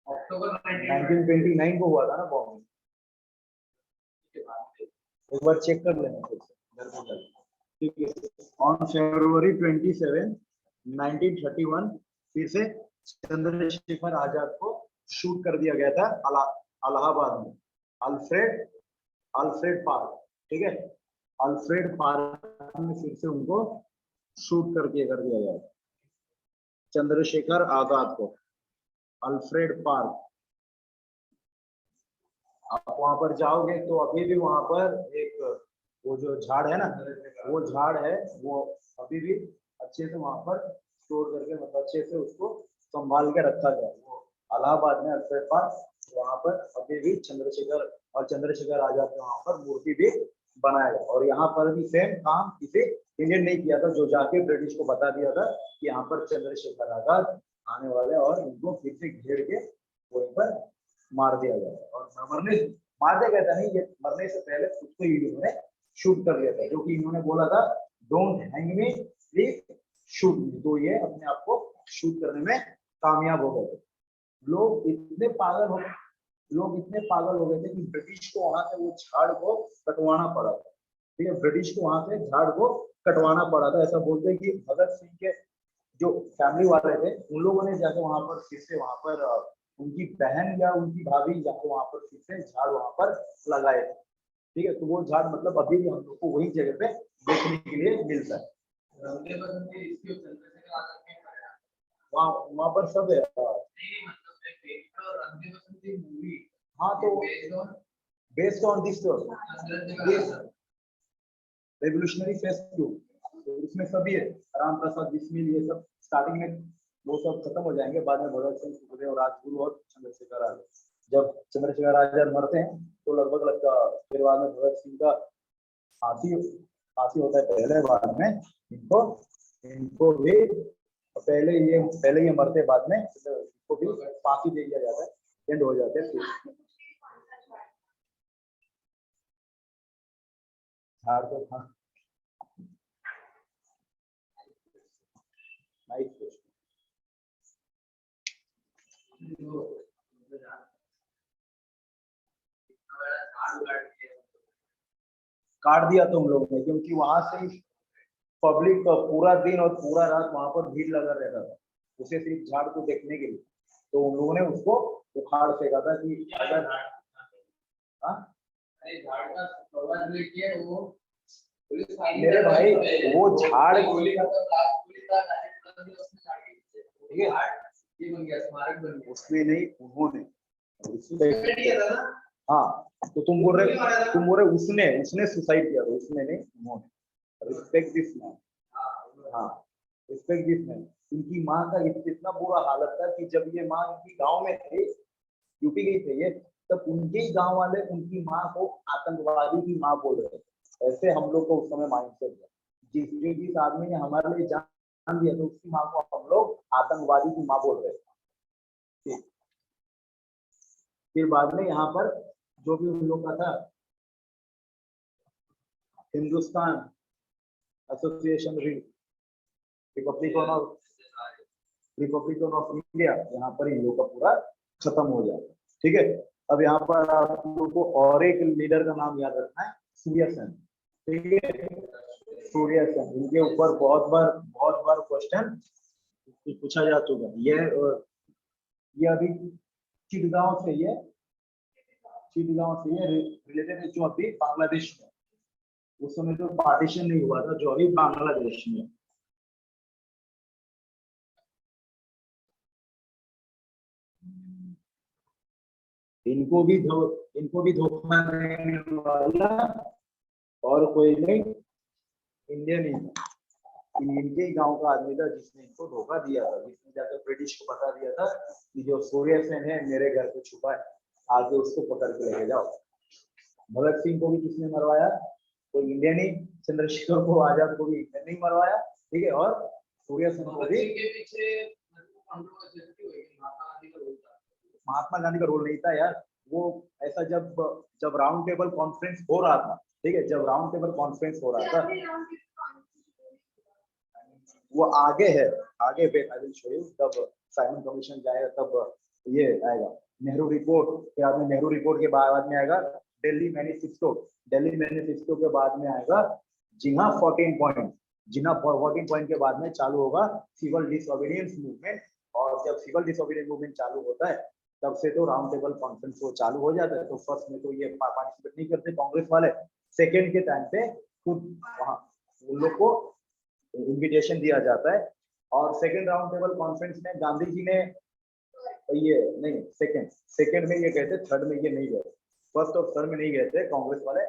October 1929 को हुआ था ना बॉम्ब। एक बार चेक कर लेना फिर से, ठीक है। ऑन February 27, 1931 फिर से चंद्रशेखर आजाद को शूट कर दिया गया था इलाहाबाद में, अल्फ्रेड पार्क, ठीक है। अल्फ्रेड पार्क में फिर से उनको शूट कर दिया गया चंद्रशेखर आजाद को, अल्फ्रेड पार्क। आप वहां पर जाओगे तो अभी भी वहां पर एक वो जो झाड़ है ना, वो झाड़ है, वो अभी भी अच्छे से वहां पर स्टोर करके, मतलब अच्छे से उसको संभाल के रखा गया। वो इलाहाबाद में अल्फ्रेड पार्क, वहां पर अभी भी चंद्रशेखर आजाद के वहां पर मूर्ति भी बनाया गया। और यहाँ पर भी सेम काम किसी इंडियन नहीं किया था, जो जाके ब्रिटिश को बता दिया था कि यहाँ पर चंद्रशेखर आजाद आने वाले, और इनको फिर से घेर के वहीं पर मार दिया गया। और मार दिया गया था नहीं, ये मरने से पहले खुद को ही इन्होंने शूट कर लिया था, जो कि इन्होंने बोला था don't hang me please shoot मी, तो ये अपने आप को शूट करने में कामयाब हो गए थे। लोग इतने पागल हो गए थे कि ब्रिटिश को वहां से वो झाड़ को कटवाना पड़ा था, ठीक है। ब्रिटिश को वहां से झाड़ को कटवाना पड़ा था। ऐसा बोलते हैं कि भगत सिंह के जो फैमिली वाले थे, उन लोगों ने जाके वहां पर फिर से वहां पर उनकी बहन या उनकी भाभी जाके वहां पर फिर से झाड़ वहां पर लगाए थे, ठीक है। तो वो झाड़ मतलब अभी भी हम लोग को वही जगह पे देखने के लिए मिलता है। वहां पर सब है। हाँ, तो based on this revolutionary fest 2, तो इसमें सभी है, राम प्रसाद बिस्मिल, ये सब स्टार्टिंग में वो सब खत्म हो जाएंगे, बाद में भगत सिंह, सुखदेव, राजगुरु और चंद्रशेखर आजाद, जब चंद्रशेखर आजाद मरते हैं तो लगभग लगता फिर बाद में भगत सिंह का फांसी फांसी होता है पहले, बाद में इनको इनको भी पहले ये मरते, बाद में इनको भी फांसी दे दिया जाता है, एंड हो जाते हैं। झाड़ तो हाँ, नाइस क्वेश्चन। काट दिया तुम लोगों ने, क्योंकि वहां से पब्लिक का पूरा दिन और पूरा रात वहां पर भीड़ लगा रहता था उसे सिर्फ झाड़ को देखने के लिए, तो उन लोगों ने उसको उखाड़ फेंका था कि अगर मेरे भाई वो झाड़ उसमें नहीं, उन्होंने हाँ, तो तुम बोल रहे उसने सुसाइड किया था, उसने नहीं उन्होंने। रिस्पेक्ट दिस मैन, हाँ रिस्पेक्ट दिस मैन। इनकी माँ का इतना बुरा हालत था कि जब ये माँ इनकी गांव में थे, यूपी गई थे ये, तब उनके ही गांव वाले उनकी माँ को आतंकवादी की माँ बोल रहे थे। ऐसे हम लोग को उस समय माइंडसेट था, जिस आदमी ने हमारे लिए जान दिया तो उसकी माँ को हम लोग आतंकवादी की माँ बोल रहे थे। फिर बाद में यहाँ पर जो भी उन लोग का था, Hindustan association Republican of India, यहाँ पर इन लोग का पूरा खत्म हो जाता। ठीक है, अब यहाँ पर आप लोगों को और एक लीडर का नाम याद रखना है, सूर्य सेन। ठीक है, सूर्य सेन, इनके ऊपर बहुत बार क्वेश्चन पूछा जा चुका है। ये अभी चिटगांव से ये रिलेटेड है, जो अभी बांग्लादेश में, उस समय जो पार्टीशन नहीं हुआ था, जो अभी बांग्लादेश में। इनको भी धोखा देने वाला और कोई नहीं, इंडियन ही इनके ही गांव का आदमी था जिसने इनको धोखा दिया था, जिसने जाकर ब्रिटिश को बता दिया था कि जो सूर्य सेन है मेरे घर पे छुपा है, आगे उसको पकड़ के लेके जाओ। भगत सिंह को भी किसने मरवाया? कोई इंडियन ही, चंद्रशेखर को आजाद को भी इंडियन नहीं मरवाया। ठीक है, और सूर्य सेन को भी महात्मा गांधी का रोल नहीं था यार। वो ऐसा जब राउंड टेबल कॉन्फ्रेंस हो रहा था, ठीक है, जब राउंड टेबल कॉन्फ्रेंस हो रहा था, वो आगे है, आगे wait I will show you. तब साइमन कमीशन जाएगा, तब ये आएगा नेहरू रिपोर्ट के बाद में, नेहरू रिपोर्ट के बाद में आएगा दिल्ली मैनिफेस्टो के बाद में आएगा जिन्ना 14 पॉइंट, जिन्ना 14 पॉइंट के बाद में चालू होगा सिविल डिसओबीडियंस मूवमेंट। और जब सिविल डिसओबीडियंस मूवमेंट चालू होता है, तब से तो राउंड टेबल कॉन्फ्रेंस वो चालू हो जाता है। तो फर्स्ट में तो ये पार्टिसिपेट नहीं करते कांग्रेस वाले, सेकेंड के टाइम पे खुद वहां उन लोग को इन्विटेशन दिया जाता है। और सेकेंड राउंड टेबल कॉन्फ्रेंस में गांधी जी ने ये नहीं, सेकेंड में ये गए थे, थर्ड में ये नहीं गए, फर्स्ट और थर्ड में नहीं गए थे कांग्रेस वाले।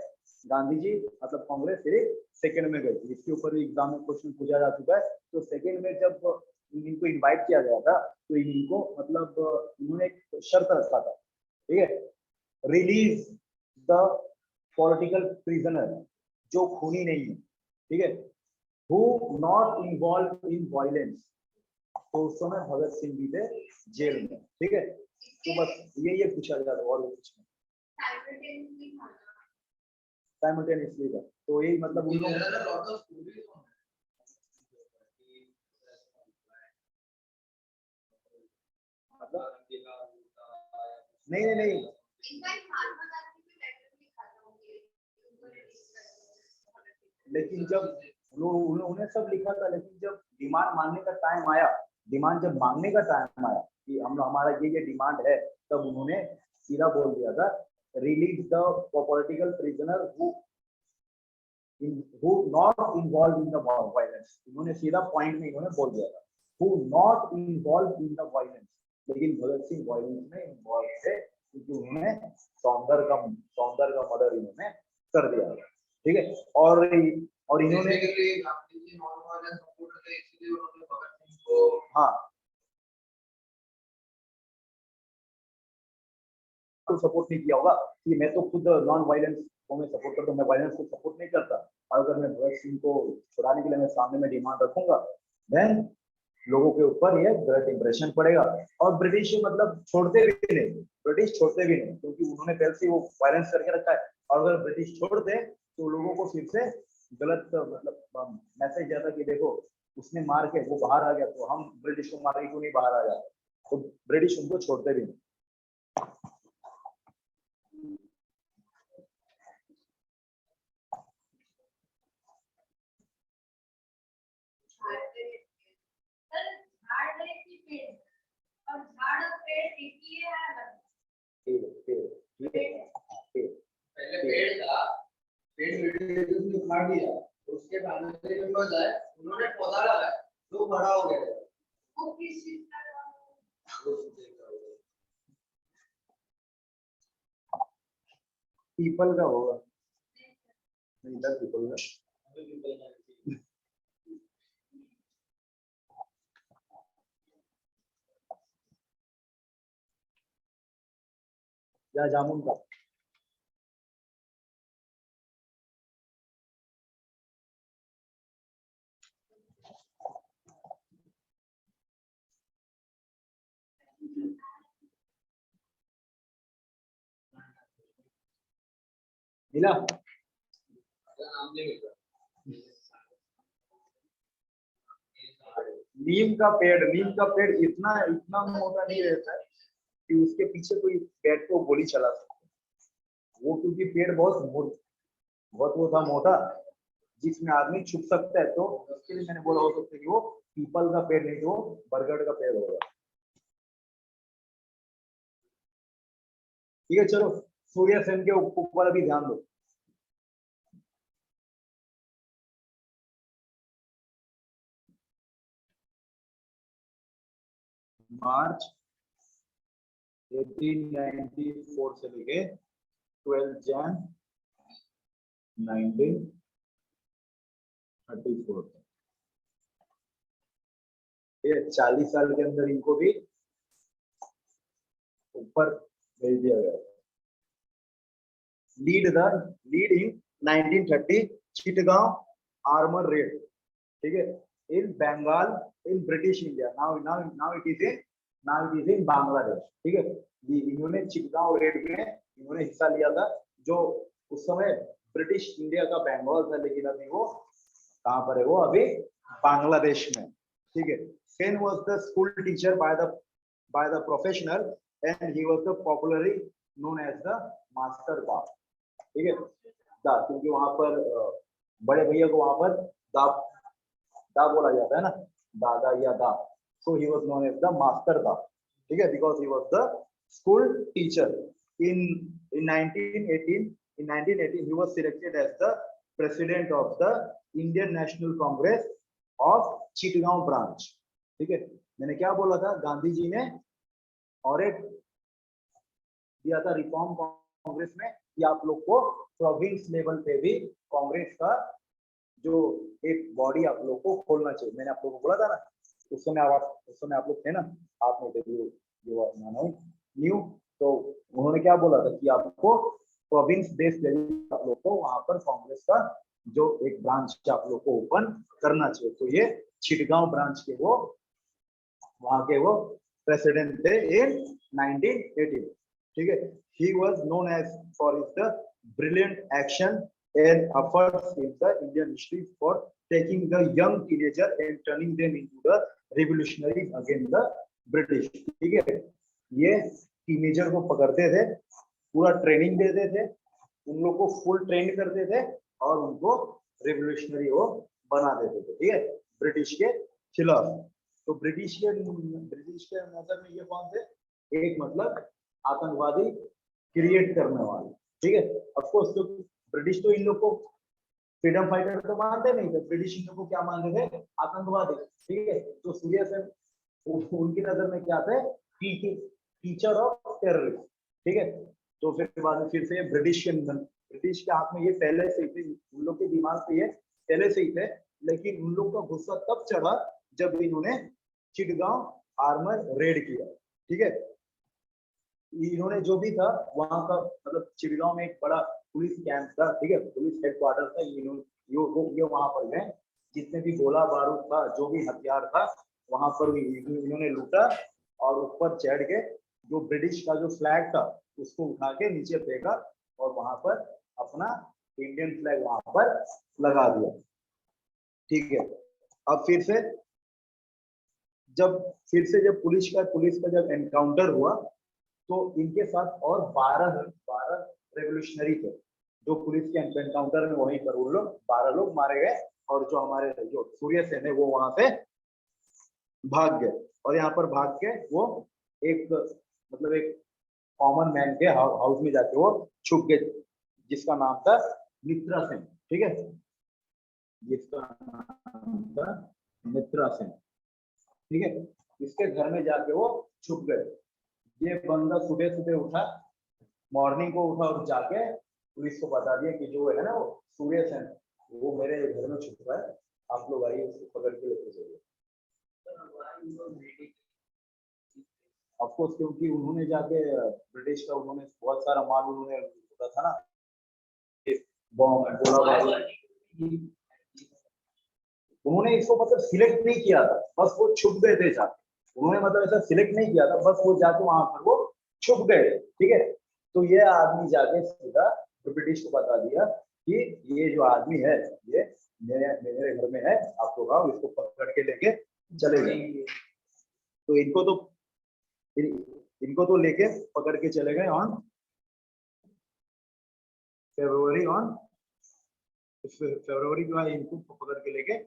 गांधी जी मतलब कांग्रेस सिर्फ सेकेंड में गई थी। इसके ऊपर भी एग्जाम में क्वेश्चन पूछा जा चुका है। तो सेकेंड में जब इनको इनवाइट किया गया था, तो इनको मतलब इन्होंने एक शर्त रखा था, ठीक है, रिलीज द पॉलिटिकल प्रिजनर, जो खूनी नहीं है, ठीक है, who not involved in violence। तो उस समय भगत सिंह भी थे जेल में। ठीक है, तो बस ये पूछा जाता है, और कुछ नहीं। साइमल्टेनियसली का तो यही मतलब उन लोग नहीं लेकिन जब उन्होंने सब लिखा था, लेकिन जब डिमांड मांगने का टाइम आया, जब मांगने का टाइम आया कि हमारा ये डिमांड है, तब उन्होंने सीधा बोल दिया था release the political prisoner who not involved in the violence। इन्होंने सीधा पॉइंट में इन्होंने बोल दिया था who not involved in the violence। लेकिन भगत सिंह वायलेंस में इन्वॉल्व थे, क्योंकि उन्होंने सौंदर का मर्डर इन्होंने कर दिया। ठीक है, और इन्होंने हाँ को सपोर्ट नहीं किया होगा कि मैं तो खुद नॉन वायलेंस को मैं सपोर्ट करता हूँ, मैं वायलेंस को सपोर्ट नहीं करता, और अगर मैं भगत सिंह को छुड़ाने के लिए मैं सामने में डिमांड रखूंगा, देन लोगों के ऊपर ये गलत इंप्रेशन पड़ेगा। और ब्रिटिश मतलब छोड़ते भी नहीं, ब्रिटिश छोड़ते भी नहीं, क्योंकि उन्होंने पहले से वो वायलेंस करके रखा है। और अगर ब्रिटिश छोड़ दे तो लोगों को फिर से गलत मतलब मैसेज जाता कि देखो उसने मार के वो बाहर आ गया, तो हम ब्रिटिश को मार के क्यों नहीं बाहर आ जाते, तो ब्रिटिश उनको छोड़ते भी नहीं। पहले पेड़ था, पेड़ उसने उखाड़ दिया, उसके बाद उन्होंने पौधा लगाया तो बड़ा हो गया। वो किस चीज का पीपल का होगा, नहीं था पीपल का। या जामुन का। मिला? नीम का पेड़ इतना इतना मोटा नहीं रहता है कि उसके पीछे कोई पेड़ को गोली चला सकते। वो क्योंकि पेड़ बहुत वो था मोटा, जिसमें आदमी छुप सकता है, तो उसके लिए मैंने बोला हो सकता है कि वो पीपल का पेड़ नहीं, वो बरगद का पेड़ होगा। ठीक है, चलो सूर्य सेन के ऊपर अभी ध्यान दो। मार्च 1894 से लेके 12 जैन 1934, ये 40 साल के अंदर इनको भी ऊपर भेज दिया गया। Lead in 1930 Chittagong armour raid, ठीक है, in Bengal in British India, now it is in Bangladesh. ठीक है, इन्होंने चिटगांव रेड में इन्होंने हिस्सा लिया था, जो उस समय ब्रिटिश इंडिया का बंगाल था, लेकिन अभी वो कहाँ पर है, वो अभी बांग्लादेश में। ठीक है, Sen was the school teacher by the professional and he was the popularly known as the master दा। ठीक है, दा, क्योंकि वहां पर बड़े भैया को वहां पर दा बोला जाता है ना, दादा या दा, so he was known as the master दा। ठीक है, because he was the school teacher. in 1918 he was selected as the president of the Indian National Congress of Chittagong branch. ठीक है, मैंने क्या बोला था, गांधी जी ने और एक दिया था रिफॉर्म कांग्रेस में कि आप लोग को प्रोविंस लेवल पे भी कांग्रेस का जो एक बॉडी आप लोग को खोलना चाहिए। मैंने आप लोगों को बोला था ना, उस समय आप लोग थे ना, आप में थे न्यू, तो उन्होंने क्या बोला था कि आपको प्रोविंस बेस्ड लेवल आप लोग को वहां पर कांग्रेस का जो एक ब्रांच आप लोग को ओपन करना चाहिए। तो ये चिटगांव ब्रांच के वो वहां के वो प्रेसिडेंट थे इन 1918। ठीक है, he was known as for his brilliant action and efforts in the Indian history for taking the young teenager and turning them into the revolutionaries against the British। ठीक है, ये टीनेजर को पकड़ते थे, पूरा ट्रेनिंग देते थे, उन लोग को फुल ट्रेन करते थे और उनको रिवोल्यूशनरी वो बना देते थे। ठीक है, ब्रिटिश के खिलाफ। तो ब्रिटिश के नजर में ये कौन थे, एक मतलब आतंकवादी क्रिएट करने वाले। ठीक है, ऑफ कोर्स तो ब्रिटिश तो इन लोग को फ्रीडम फाइटर तो मानते नहीं थे, ब्रिटिश इन लोग को क्या मानते थे, आतंकवादी। ठीक है, तो सूर्य सेन उनकी नजर में क्या थे, टीचर ऑफ टेररिस्ट। ठीक है, तो फिर बाद में फिर से ब्रिटिश के हाथ में ये पहले से ही थे, उन लोग के दिमाग पे ये पहले से ही थे, लेकिन उन लोग का गुस्सा तब चढ़ा जब इन्होंने चिटगांव आर्मर रेड किया। ठीक है, इन्होंने जो भी था वहां का, मतलब चिड़गांव में एक बड़ा पुलिस कैंप था, ठीक है, पुलिस हेडक्वार्टर था, ये वहां पर गए, जितने भी गोला बारूद था, जो भी हथियार था, वहां पर इन्होंने लूटा, और ऊपर चढ़ के जो ब्रिटिश का जो फ्लैग था उसको उठा के नीचे फेंका, और वहां पर अपना इंडियन फ्लैग वहां पर लगा दिया। ठीक है, अब जब पुलिस का जब एनकाउंटर हुआ, तो इनके साथ और 12 रेवोल्यूशनरी थे, जो पुलिस के एनकाउंटर में वहीं पर वो लोग 12 लोग मारे गए, और जो हमारे जो सूर्य सेन है वो वहां से भाग गए, और यहाँ पर भाग के वो एक, मतलब एक कॉमन मैन के हाउस में जाके वो छुप गए, जिसका नाम था मित्रा सेन। ठीक है, जिसका नाम था मित्रा सेन। ठीक है, इसके घर में जाके वो छुप गए। ये बंदा सुबह सुबह उठा, मॉर्निंग को उठा, और जाके पुलिस को बता दिया कि जो है ना वो सूर्य सेन, वो मेरे घर में छुपा है, आप लोग आइए उसको पकड़ के लेके जाइए। ऑफकोर्स, क्योंकि उन्होंने जाके ब्रिटिश का उन्होंने बहुत सारा माल उन्होंने लूटा था ना, बॉम्ब गोला बारूद। उन्होंने इसको मतलब सिलेक्ट नहीं किया था, बस वो छुप गए थे जाके, उन्होंने मतलब ऐसा सिलेक्ट नहीं किया था, बस वो जाके वहां पर वो छुप गए। ठीक है, तो ये आदमी जाके सीधा ब्रिटिश को बता दिया कि ये जो आदमी है ये मेरे घर में है, आप लोग आओ इसको पकड़ के लेके चले गए। तो इनको तो लेके पकड़ के चले गए ऑन फरवरी जो है, इनको पकड़ के लेके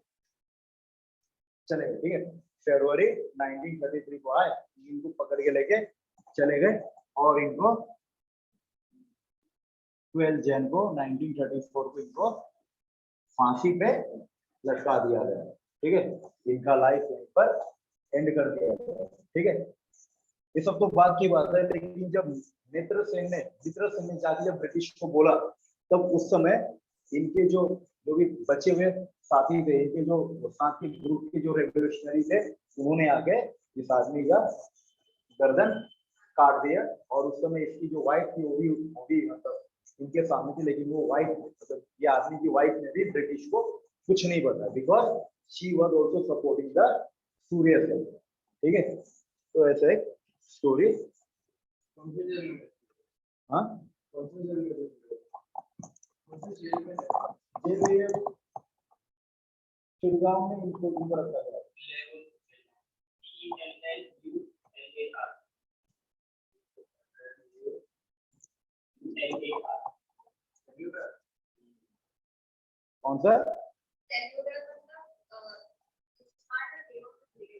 चले गए। ठीक है, फरवरी 1933 को आए, इनको पकड़ के लेके चले गए, और इनको 12 जैन को 1934 को इनको फांसी पे लटका दिया गया। ठीक है, इनका लाइफ यहीं पर एंड कर दिया गया। ठीक है, ये सब तो बात की बात है, लेकिन जब मित्र सेन ने जाके जब ब्रिटिश को बोला, तब उस समय इनके जो जो भी बचे हुए साथी थे, इनके जो साथी ग्रुप के जो रेवोल्यूशनरी थे, उन्होंने आके इस आदमी का गर्दन काट दिया, और उस समय इसकी जो वाइफ थी वो भी मतलब इनके सामने थी, लेकिन वो वाइफ, मतलब ये आदमी की वाइफ ने भी ब्रिटिश को कुछ नहीं बताया, because she was also supporting the Surya Sen. ठीक है, तो ऐसा एक स्टोरी। हाँ, ये चिड़गांव में इनको रखा गया। कौन सा?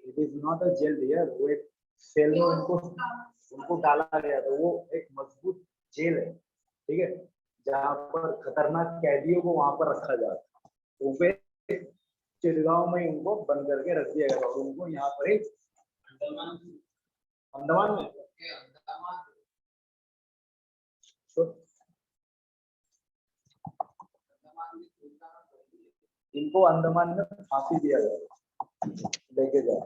It is not a jail dear, वो एक सेल में उनको डाला गया था, वो एक मजबूत जेल है। ठीक है, जहाँ पर खतरनाक कैदियों को वहां पर रखा जाता है, तो उनपे चिड़गांव में उनको बंद करके रख दिया गया था, और उनको यहाँ पर एक अंडमान में इनको अंडमान में फांसी दिया गया, लेके जाए,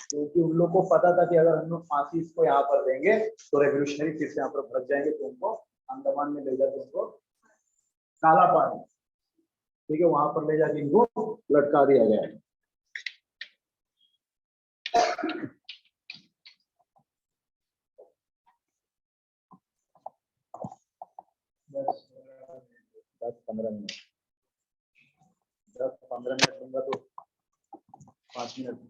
क्योंकि उन लोग को पता था कि अगर हम लोग फांसी इसको यहाँ पर देंगे तो रेवोल्यूशनरी फिर से यहाँ पर भड़क जाएंगे, तो उनको अंडमान में ले जाकर उनको काला पानी, ठीक है, वहां पर ले जाकर इनको लटका दिया गया है। 10-15 मिनट 10-15 मिनट दूंगा तो 5 मिनट।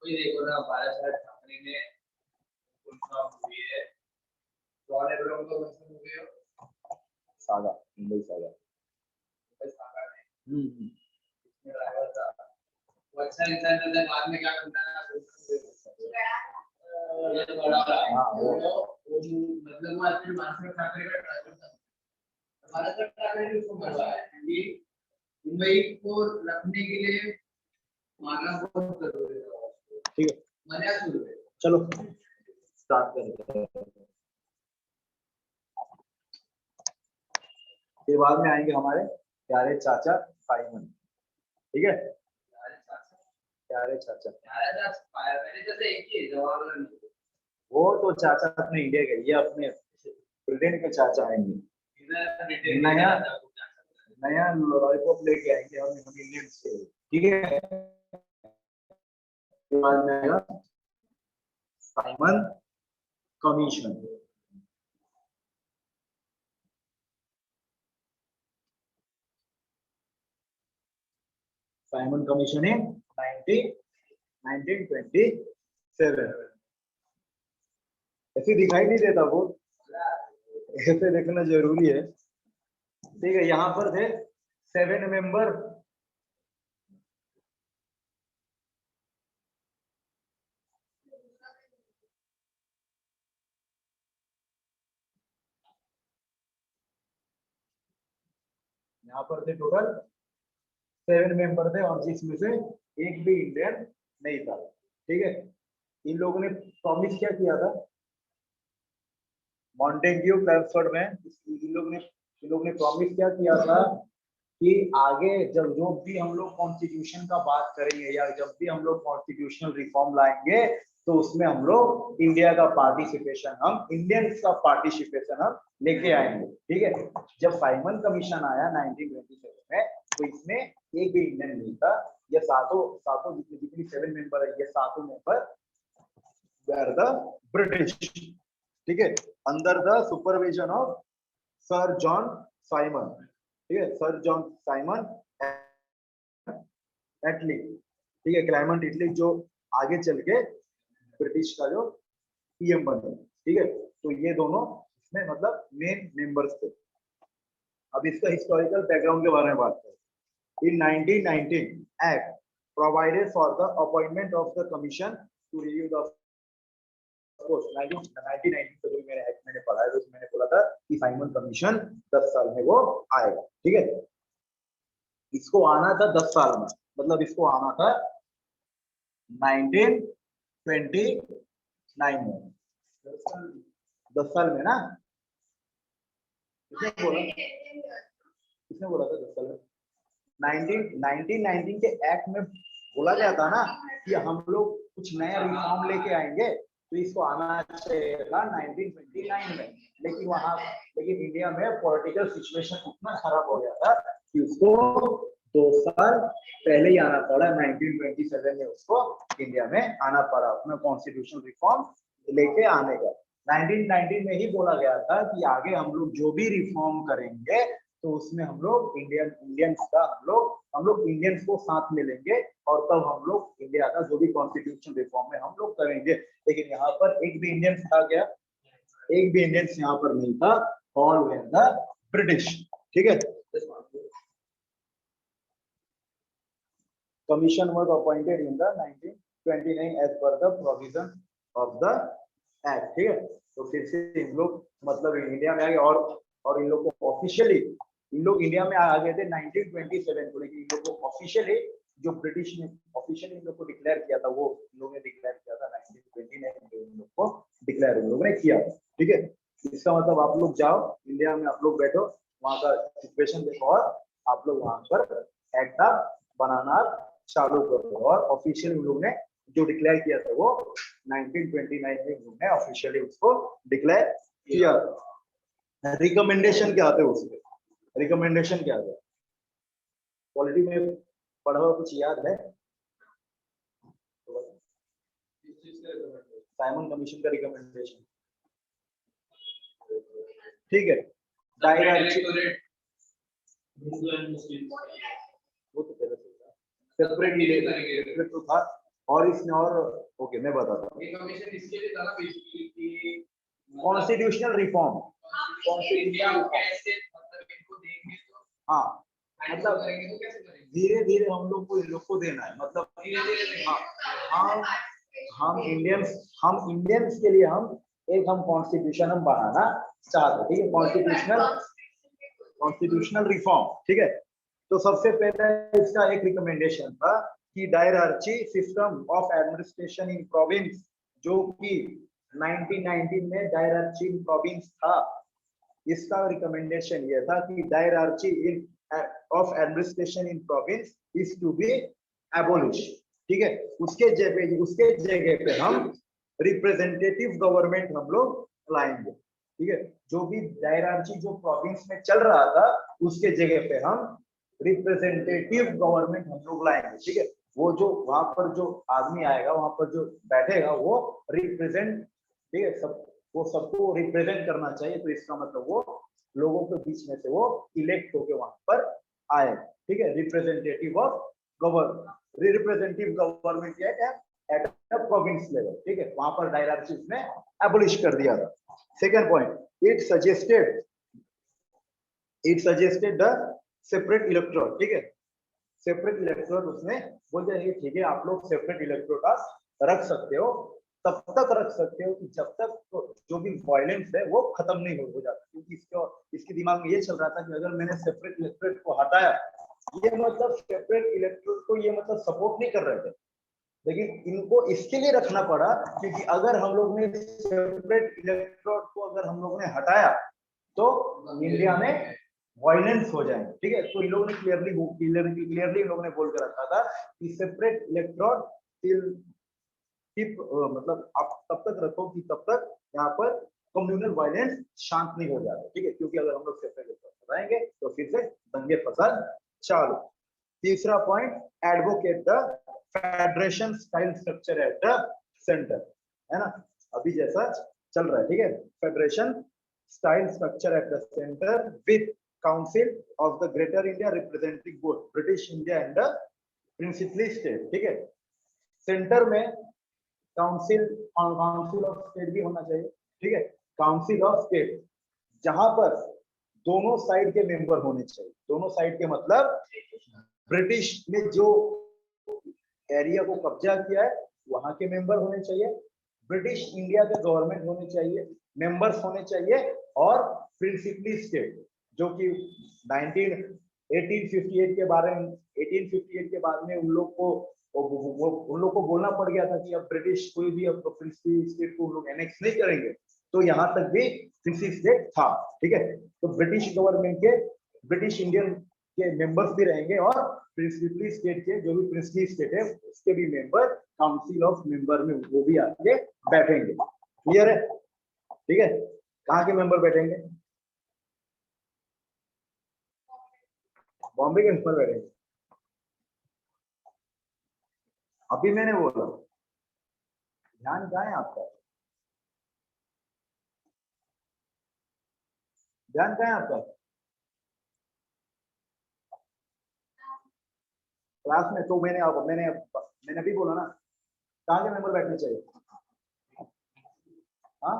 कोई देखो ना बाला साहब ठाकरे ने कौन सा मूवी है, जॉन अब्राहम का कौन सा मूवी है, सागा, मुंबई सागा। सागा ने हम्म। इसमें ड्राइवर था, वो अच्छा इंसान था, बाद में क्या करता है ये बड़ा, हाँ, वो मतलब वो एक्चुअली बाला ठाकरे का ड्राइवर था, बाला ठाकरे ने उसको मरवाया कि मुंबई को रखने के लिए मारना बहुत जरूरी है। ठीक है, मजा शुरू है। चलो स्टार्ट करते हैं। फिर बाद में आएंगे हमारे प्यारे चाचा साइमन। ठीक है, प्यारे चाचा, मैंने जैसे एक ही जवाहरलाल नेहरू, वो तो चाचा अपने इंडिया के, ये अपने ब्रिटेन के चाचा आएंगे। नया नया लॉलीपॉप लेके आएंगे हम इंडियन से। ठीक है, बाद में आएगा साइमन कमीशन। साइमन कमीशन इन 1927। ऐसे दिखाई नहीं देता वो, ऐसे देखना जरूरी है। ठीक है, यहाँ पर थे 7 मेंबर। यहाँ पर थे टोटल 7 मेंबर थे, और जिसमें से एक भी इंडियन नहीं था। ठीक है, इन लोगों ने प्रॉमिस क्या किया था मॉन्टेग्यू क्लेफर्ड में, इन लोग ने प्रॉमिस क्या किया था कि आगे जब जो भी हम लोग कॉन्स्टिट्यूशन का बात करेंगे या जब भी हम लोग कॉन्स्टिट्यूशनल रिफॉर्म लाएंगे तो उसमें हम लोग इंडिया का पार्टिसिपेशन, हम इंडियंस का पार्टिसिपेशन हम लेके आएंगे। ठीक है, जब साइमन कमीशन आया 1927 में, तो इसमें एक भी इंडियन नहीं था। ये सातों सातों जितनी 7 मेंबर है, ये सातों मेंबर were the British। ठीक है, under the supervision of sir John Simon. ठीक है, सर जॉन साइमन एटली। ठीक है, क्लाइमेट इटली जो आगे चल के ब्रिटिश का जो पीएम बने। ठीक है, तो ये दोनों इसमें मतलब मेन मेंबर्स थे। अब इसका हिस्टोरिकल बैकग्राउंड के बारे में बात करें। In 1919 act provided for the appointment of the commission to review the 1919 से जो मैंने पढ़ा है, तो मैंने बोला था कि साइमन कमीशन 10 साल में वो आएगा। ठीक है, इसको आना था 10 साल में, मतलब इसको आना था 1929 में। 10 साल में ना, किसने बोला था 10 साल में? 1919 के एक्ट में बोला गया था ना कि हम लोग कुछ नया रिफॉर्म लेके आएंगे, तो इसको आना चाहिए 1929 में। लेकिन इंडिया में पॉलिटिकल सिचुएशन इतना खराब हो गया था कि उसको 2 साल पहले ही आना पड़ा। 1927 में उसको इंडिया में आना पड़ा अपना कॉन्स्टिट्यूशनल रिफॉर्म लेके आने का। 1919 में ही बोला गया था कि आगे हम लोग जो भी रिफॉर्म करेंगे तो उसमें हम लोग इंडियंस का हम लोग इंडियंस को साथ में लेंगे, और तब हम लोग इंडिया का जो भी कॉन्स्टिट्यूशन रिफॉर्म है हम लोग करेंगे। लेकिन यहाँ पर एक भी इंडियंस था क्या? एक भी इंडियंस यहाँ पर नहीं था, ऑल वेयर द ब्रिटिश। ठीक है, commission was appointed in the 1929 as per the provision of the act. ठीक है, तो फिर से इन लोग मतलब इंडिया में आ गए, और इन लोग को ऑफिशियली इन लोग इंडिया में आ गए थे 1927 को, लेकिन इन लोग को ऑफिशियली जो ब्रिटिश ने ऑफिशियली इन लोग को डिक्लेयर किया था, वो इन लोगों ने डिक्लेयर किया था 1929 में, इन लोग को डिक्लेयर इन लोगों ने किया। ठीक है, इसका मतलब आप लोग जाओ इंडिया में, आप लोग बैठो, वहाँ का सिचुएशन देखो, और आप लोग वहाँ पर एक्ट बनाना चालू करो। और ऑफिशियल इन लोग ने जो डिक्लेयर किया था वो 1929 में उन्होंने ऑफिशियली उसको डिक्लेयर किया। रिकमेंडेशन क्या आते हैं उसके? रिकमेंडेशन क्या है? पॉलिटी में पढ़ा हुआ कुछ याद है? साइमन कमीशन का रिकमेंडेशन। ठीक है, डायरेक्ट वो तो पहले से था। सेपरेटली तो था। और इसने और ओके मैं बताता हूँ। ये कमीशन इसके लिए था ना बेसिकली कि कॉन्स्टिट्यूशनल रिफॉर्म, कॉन्स्टिट्यूशनल कैसे मतलब इनको देंगे तो हाँ मतलब करेंगे तो कैसे करेंगे धीरे धीरे हम लोग को इन लोग को देना है, मतलब हाँ हम इंडियंस के लिए हम हम कॉन्स्टिट्यूशन हम बनाना चाहते, ठीक है, कॉन्स्टिट्यूशनल रिफॉर्म, ठीक है। तो सबसे पहले इसका एक रिकमेंडेशन था कि dyarchy system of administration in province, जो कि 1919 में डायरार्ची इन प्रोविंस था, इसका रिकमेंडेशन ये था कि dyarchy in of administration in province is to be abolish, ठीक है। उसके जगह पे हम रिप्रेजेंटेटिव गवर्नमेंट हम लोग लाएंगे, ठीक है। जो भी डायरार्ची जो प्रोविंस में चल रहा था उसके जगह पे हम रिप्रेजेंटेटिव गवर्नमेंट हम लोग लाएंगे, ठीक है। वो जो वहां पर जो आदमी आएगा, वहां पर जो बैठेगा वो रिप्रेजेंट, ठीक है, सब वो सबको रिप्रेजेंट करना चाहिए। तो इसका मतलब वो लोगों के बीच में से वो इलेक्ट होके वहां पर आए, ठीक है। Representative of representative government at a province level, ठीक है। वहां पर डायरार्ची उसने एबोलिश कर दिया था। Second point, it suggested the separate electorate, ठीक है। सेपरेट इलेक्टोरेट उसने बोल दिया ठीक है आप लोग सेपरेट इलेक्टोरेट रख सकते हो, तब तक रख सकते हो कि जब तक तो जो भी वायलेंस है वो खत्म नहीं हो जाता, क्योंकि इसके दिमाग में ये चल रहा था कि अगर मैंने सेपरेट इलेक्टोरेट को हटाया, ये मतलब सेपरेट इलेक्टोरेट को ये मतलब सपोर्ट नहीं कर रहे थे, लेकिन इनको इसके लिए रखना पड़ा क्योंकि अगर हम लोग ने सेपरेट इलेक्टोरेट को अगर हम लोग ने हटाया तो इंडिया में वायलेंस हो जाएगा, ठीक है। तो इन लोगों ने क्लियरली इन लोगों ने बोल कर रखा था कि सेपरेट इलेक्टोरेट टिल मतलब आप तब तक रखो कि तब तक यहाँ पर कम्युनल वायलेंस शांत नहीं हो जाता, ठीक है। क्योंकि अगर हम लोग सेपरेट बताएंगे तो फिर से दंगे फसाद चालू। तीसरा point, advocate the federation style structure at the centre, है ना, अभी जैसा चल रहा है, ठीक है। Federation style structure at the centre with council of the greater India representing both British India and the principally state, ठीक है। सेंटर में काउंसिल ऑफ स्टेट भी होना चाहिए, ठीक है। काउंसिल ऑफ स्टेट जहां पर दोनों साइड के मेंबर होने चाहिए, दोनों साइड के मतलब ब्रिटिश ने जो एरिया को कब्जा किया है वहां के मेंबर होने चाहिए, ब्रिटिश इंडिया के गवर्नमेंट होने चाहिए, मेंबर्स होने चाहिए, और प्रिंसिपली स्टेट जो कि 1858 के बारे में 1858 के बाद में उन लोग को बोलना पड़ गया था कि अब ब्रिटिश कोई भी अब प्रिंसिपली स्टेट को लोग एनेक्स नहीं करेंगे, तो यहाँ तक भी प्रिंसिपली स्टेट था, ठीक है। तो ब्रिटिश गवर्नमेंट के ब्रिटिश इंडियन के मेंबर्स भी रहेंगे और प्रिंसिपली स्टेट के जो भी प्रिंसिपली स्टेट है उसके भी मेंबर काउंसिल ऑफ मेंबर में वो भी आके बैठेंगे, क्लियर है, ठीक है। कहाँ के मेंबर बैठेंगे? बॉम्बे के मेंबर बैठेंगे। अभी मैंने बोला ध्यान कहाँ है आपका, ध्यान कहाँ है आपका? क्लास में तो मैंने अभी बोला ना, कहाँ के मेंबर बैठने चाहिए? हाँ,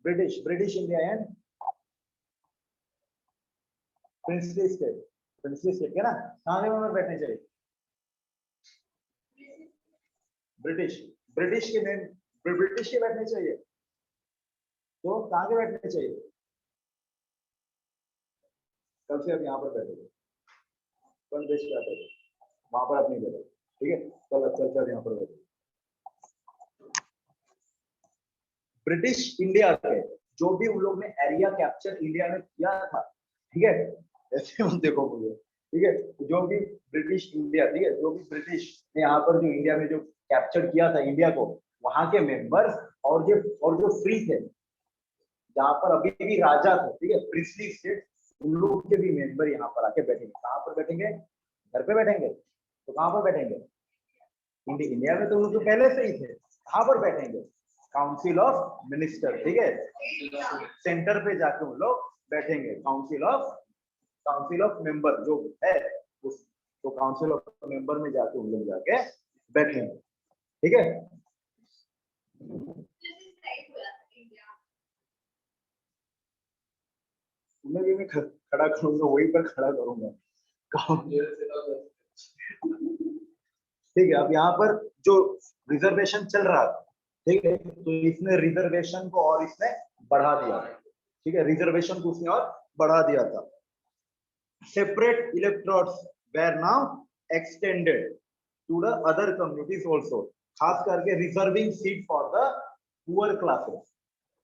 British India and princely state के ना, कहाँ के मेंबर बैठने चाहिए? ब्रिटिश के बैठने चाहिए, तो कहाँ के बैठने चाहिए? कल से अब यहाँ पर बैठेंगे, कौन देश पे आते वहां पर अपनी बैठे, ठीक है। कल से यहाँ पर बैठे। ब्रिटिश इंडिया के जो भी उन लोग ने एरिया कैप्चर इंडिया में किया था, ठीक है, ऐसे हम देखो मुझे, ठीक है, जो भी ब्रिटिश इंडिया, ठीक है, जो भी ब्रिटिश ने यहाँ पर जो इंडिया में जो कैप्चर किया था इंडिया को, वहां के मेंबर्स और जो फ्री थे, जहाँ पर अभी भी राजा थे, ठीक है, प्रिंसली स्टेट, उन लोगों के भी मेंबर यहाँ पर आके बैठेंगे। कहाँ पर बैठेंगे? घर पे बैठेंगे, तो कहाँ पर बैठेंगे? इंडिया में तो उनको पहले से ही थे, कहाँ पर बैठेंगे? काउंसिल ऑफ मिनिस्टर, ठीक है, सेंटर पे जाके उन लोग बैठेंगे, काउंसिल ऑफ मेंबर जो है तो काउंसिल ऑफ मेंबर में जाके उन लोग जाके बैठेंगे, ठीक है। तुम्हें भी मैं खड़ा करूंगा, वहीं पर खड़ा करूंगा। ठीक है, अब यहाँ पर जो रिजर्वेशन चल रहा था, ठीक है, तो इसने रिजर्वेशन को और इसने बढ़ा दिया, ठीक है, रिजर्वेशन को उसने और बढ़ा दिया था। Separate electorates were now extended to the other communities also, खास करके reserving seat for the poor classes,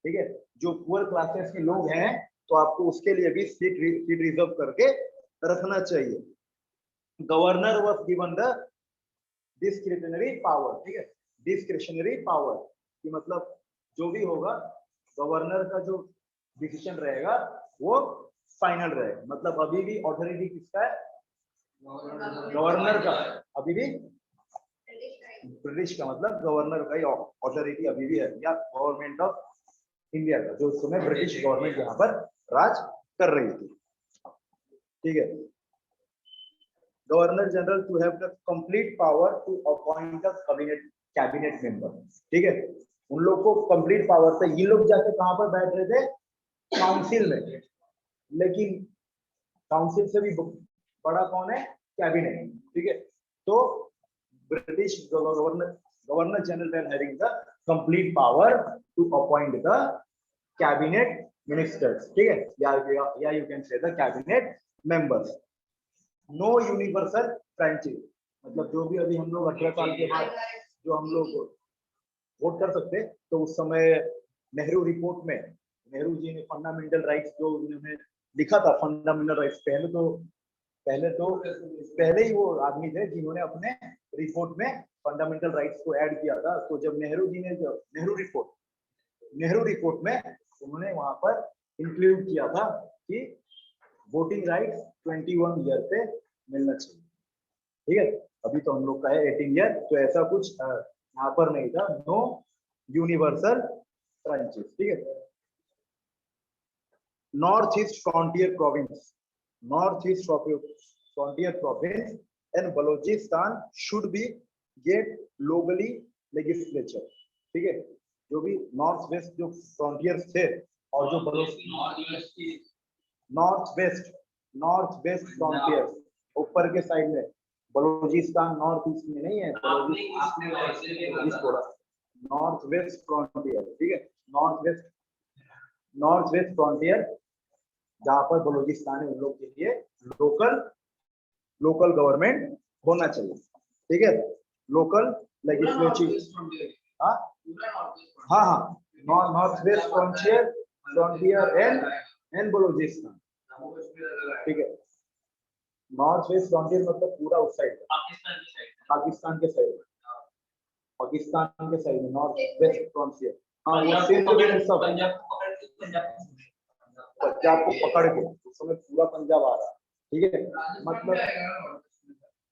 ठीक है, जो पुअर क्लासेस के लोग हैं तो आपको उसके लिए भी सीट रिजर्व करके रखना चाहिए। Governor was given the discretionary power, ठीक है, डिस्क्रिशनरी पावर कि मतलब जो भी होगा गवर्नर का जो डिसीजन रहेगा वो फाइनल रहेगा। मतलब अभी भी अथॉरिटी किसका है? गवर्नर का। अभी भी ब्रिटिश का, मतलब गवर्नर का ही अथॉरिटी अभी भी है, या गवर्नमेंट ऑफ इंडिया का, जो उस समय ब्रिटिश गवर्नमेंट यहाँ पर राज कर रही थी, ठीक है। Governor general to have the complete power to appoint the cabinet member, ठीक है, उन लोग को कंप्लीट पावर था। ये लोग जाके कहां पर बैठ रहे थे? काउंसिल में, लेकिन काउंसिल से भी बड़ा कौन है? कैबिनेट, ठीक है। तो British governor general having the complete power to appoint the cabinet ministers, ठीक है, या you can say the cabinet members. No universal franchise, मतलब जो भी अभी हम लोग 18 साल के बाद जो हम लोग वोट कर सकते, तो उस समय नेहरू रिपोर्ट में नेहरू जी ने फंडामेंटल राइट्स जो उन्होंने लिखा था, फंडामेंटल राइट्स, पहले ही वो आदमी थे जिन्होंने अपने रिपोर्ट में फंडामेंटल राइट्स को ऐड किया था। तो जब नेहरू जी ने नेहरू रिपोर्ट में उन्होंने वहां पर इंक्लूड किया था कि वोटिंग राइट्स 21 ईयर पे मिलना चाहिए, ठीक है। अभी तो हम लोग का है 18 ईयर, तो ऐसा कुछ यहाँ पर नहीं था, नो यूनिवर्सल फ्रेंचाइज, ठीक है। North east frontier province and Baluchistan should be get locally legislature, ठीक है। जो भी नॉर्थ वेस्ट जो फ्रंटियर्स थे और जो नॉर्थ वेस्ट फ्रंटियर ऊपर के साइड में, बलूचिस्तान नॉर्थ ईस्ट में नहीं है, नॉर्थ वेस्ट फ्रंटियर, ठीक है, नॉर्थ वेस्ट फ्रंटियर जहां पर बलूचिस्तान है, उन लोग के लिए लोकल गवर्नमेंट होना चाहिए, ठीक है, लोकल लेजिस्लेटिव। हाँ हाँ, north west frontier and Balochistan, ठीक है। नॉर्थ वेस्ट फ्रंटियर मतलब पूरा उस साइड, पाकिस्तान के साइड में नॉर्थ वेस्ट फ्रंटियर। हाँ, वो सिंध में सब पंजाब को पकड़ के उस समय पूरा पंजाब आ रहा, ठीक है, मतलब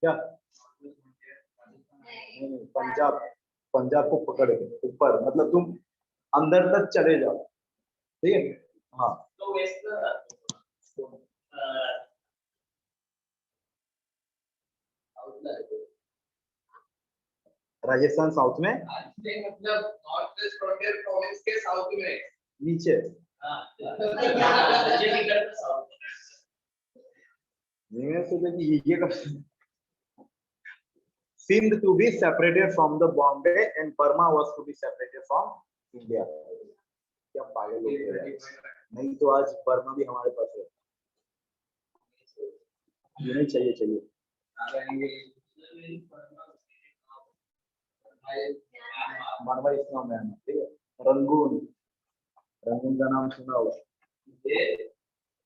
क्या पंजाब को पकड़ के ऊपर, मतलब तुम अंदर तक चले जाओ, ठीक है। हाँ, तो राजस्थान साउथ में, मतलब नॉर्थ वेस्ट फ्रंटियर प्रोविंस के साउथ में नीचे, Sindh to be separated from the Bombay and Burma was to be separated from India। क्या पागल लोग हैं, नहीं तो आज बर्मा भी हमारे पास है, ये नहीं चाहिए। मारवाड़ी इस्लाम में, ठीक है। रंगून का नाम सुना होगा,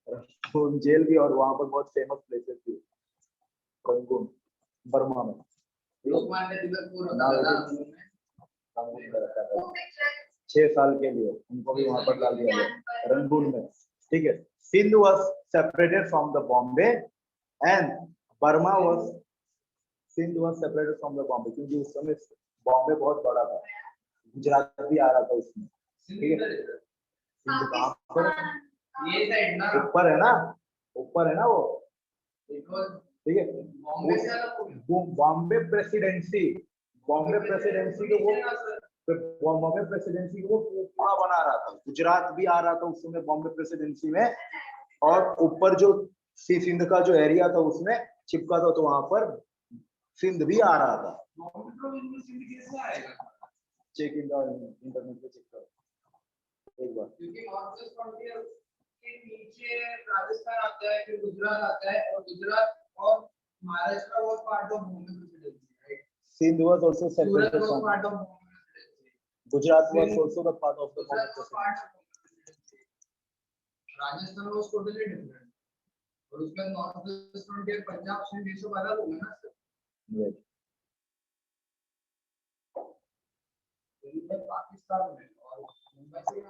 रंगून जेल भी, और वहां पर बहुत फेमस प्लेसेस भी, रंगून बर्मा में। 6 साल के लिए उनको भी वहां पर डाल दिया गया, रंगून में, ठीक है। Sindh was separated from the Bombay and Burma was separated from the Bombay, क्योंकि उस समय बॉम्बे बहुत बड़ा था, गुजरात भी आ रहा था उसमें, ठीक है। सिंध कहां पर? ये साइड ना ऊपर है ना वो, ठीक है। बॉम्बे से अलग हो गया। वो बॉम्बे प्रेसिडेंसी के वो बॉम्बे प्रेसिडेंसी को वो पूरा बना रहा था। गुजरात भी आ रहा था उस समय बॉम्बे प्रेसिडेंसी में, और ऊपर जो सिंध का जो एरिया था उसमें चिपका था, तो वहां पर सिंध भी आ रहा था। बॉम्बे प्रोविंस में सिंध कैसे आएगा? चेक इंटरनेट पे चेक करो एक बार। क्योंकि नॉर्थ वेस्ट फ्रंटियर के नीचे राजस्थान आता है, फिर गुजरात आता है, और गुजरात और Maharashtra was part of Bombay presidency, right? Sindh was also Surat separated was from part of Bombay presidency. Gujarat was also the part of the Gujarat Bombay was part of Bombay presidency. Rajasthan was totally different, और उसमें नॉर्थ वेस्ट फ्रंटियर पंजाब से ये सब अलग हो गया ना सर। प्रेसिडेंसी। दिल्ली में पाकिस्तान में और मुंबई से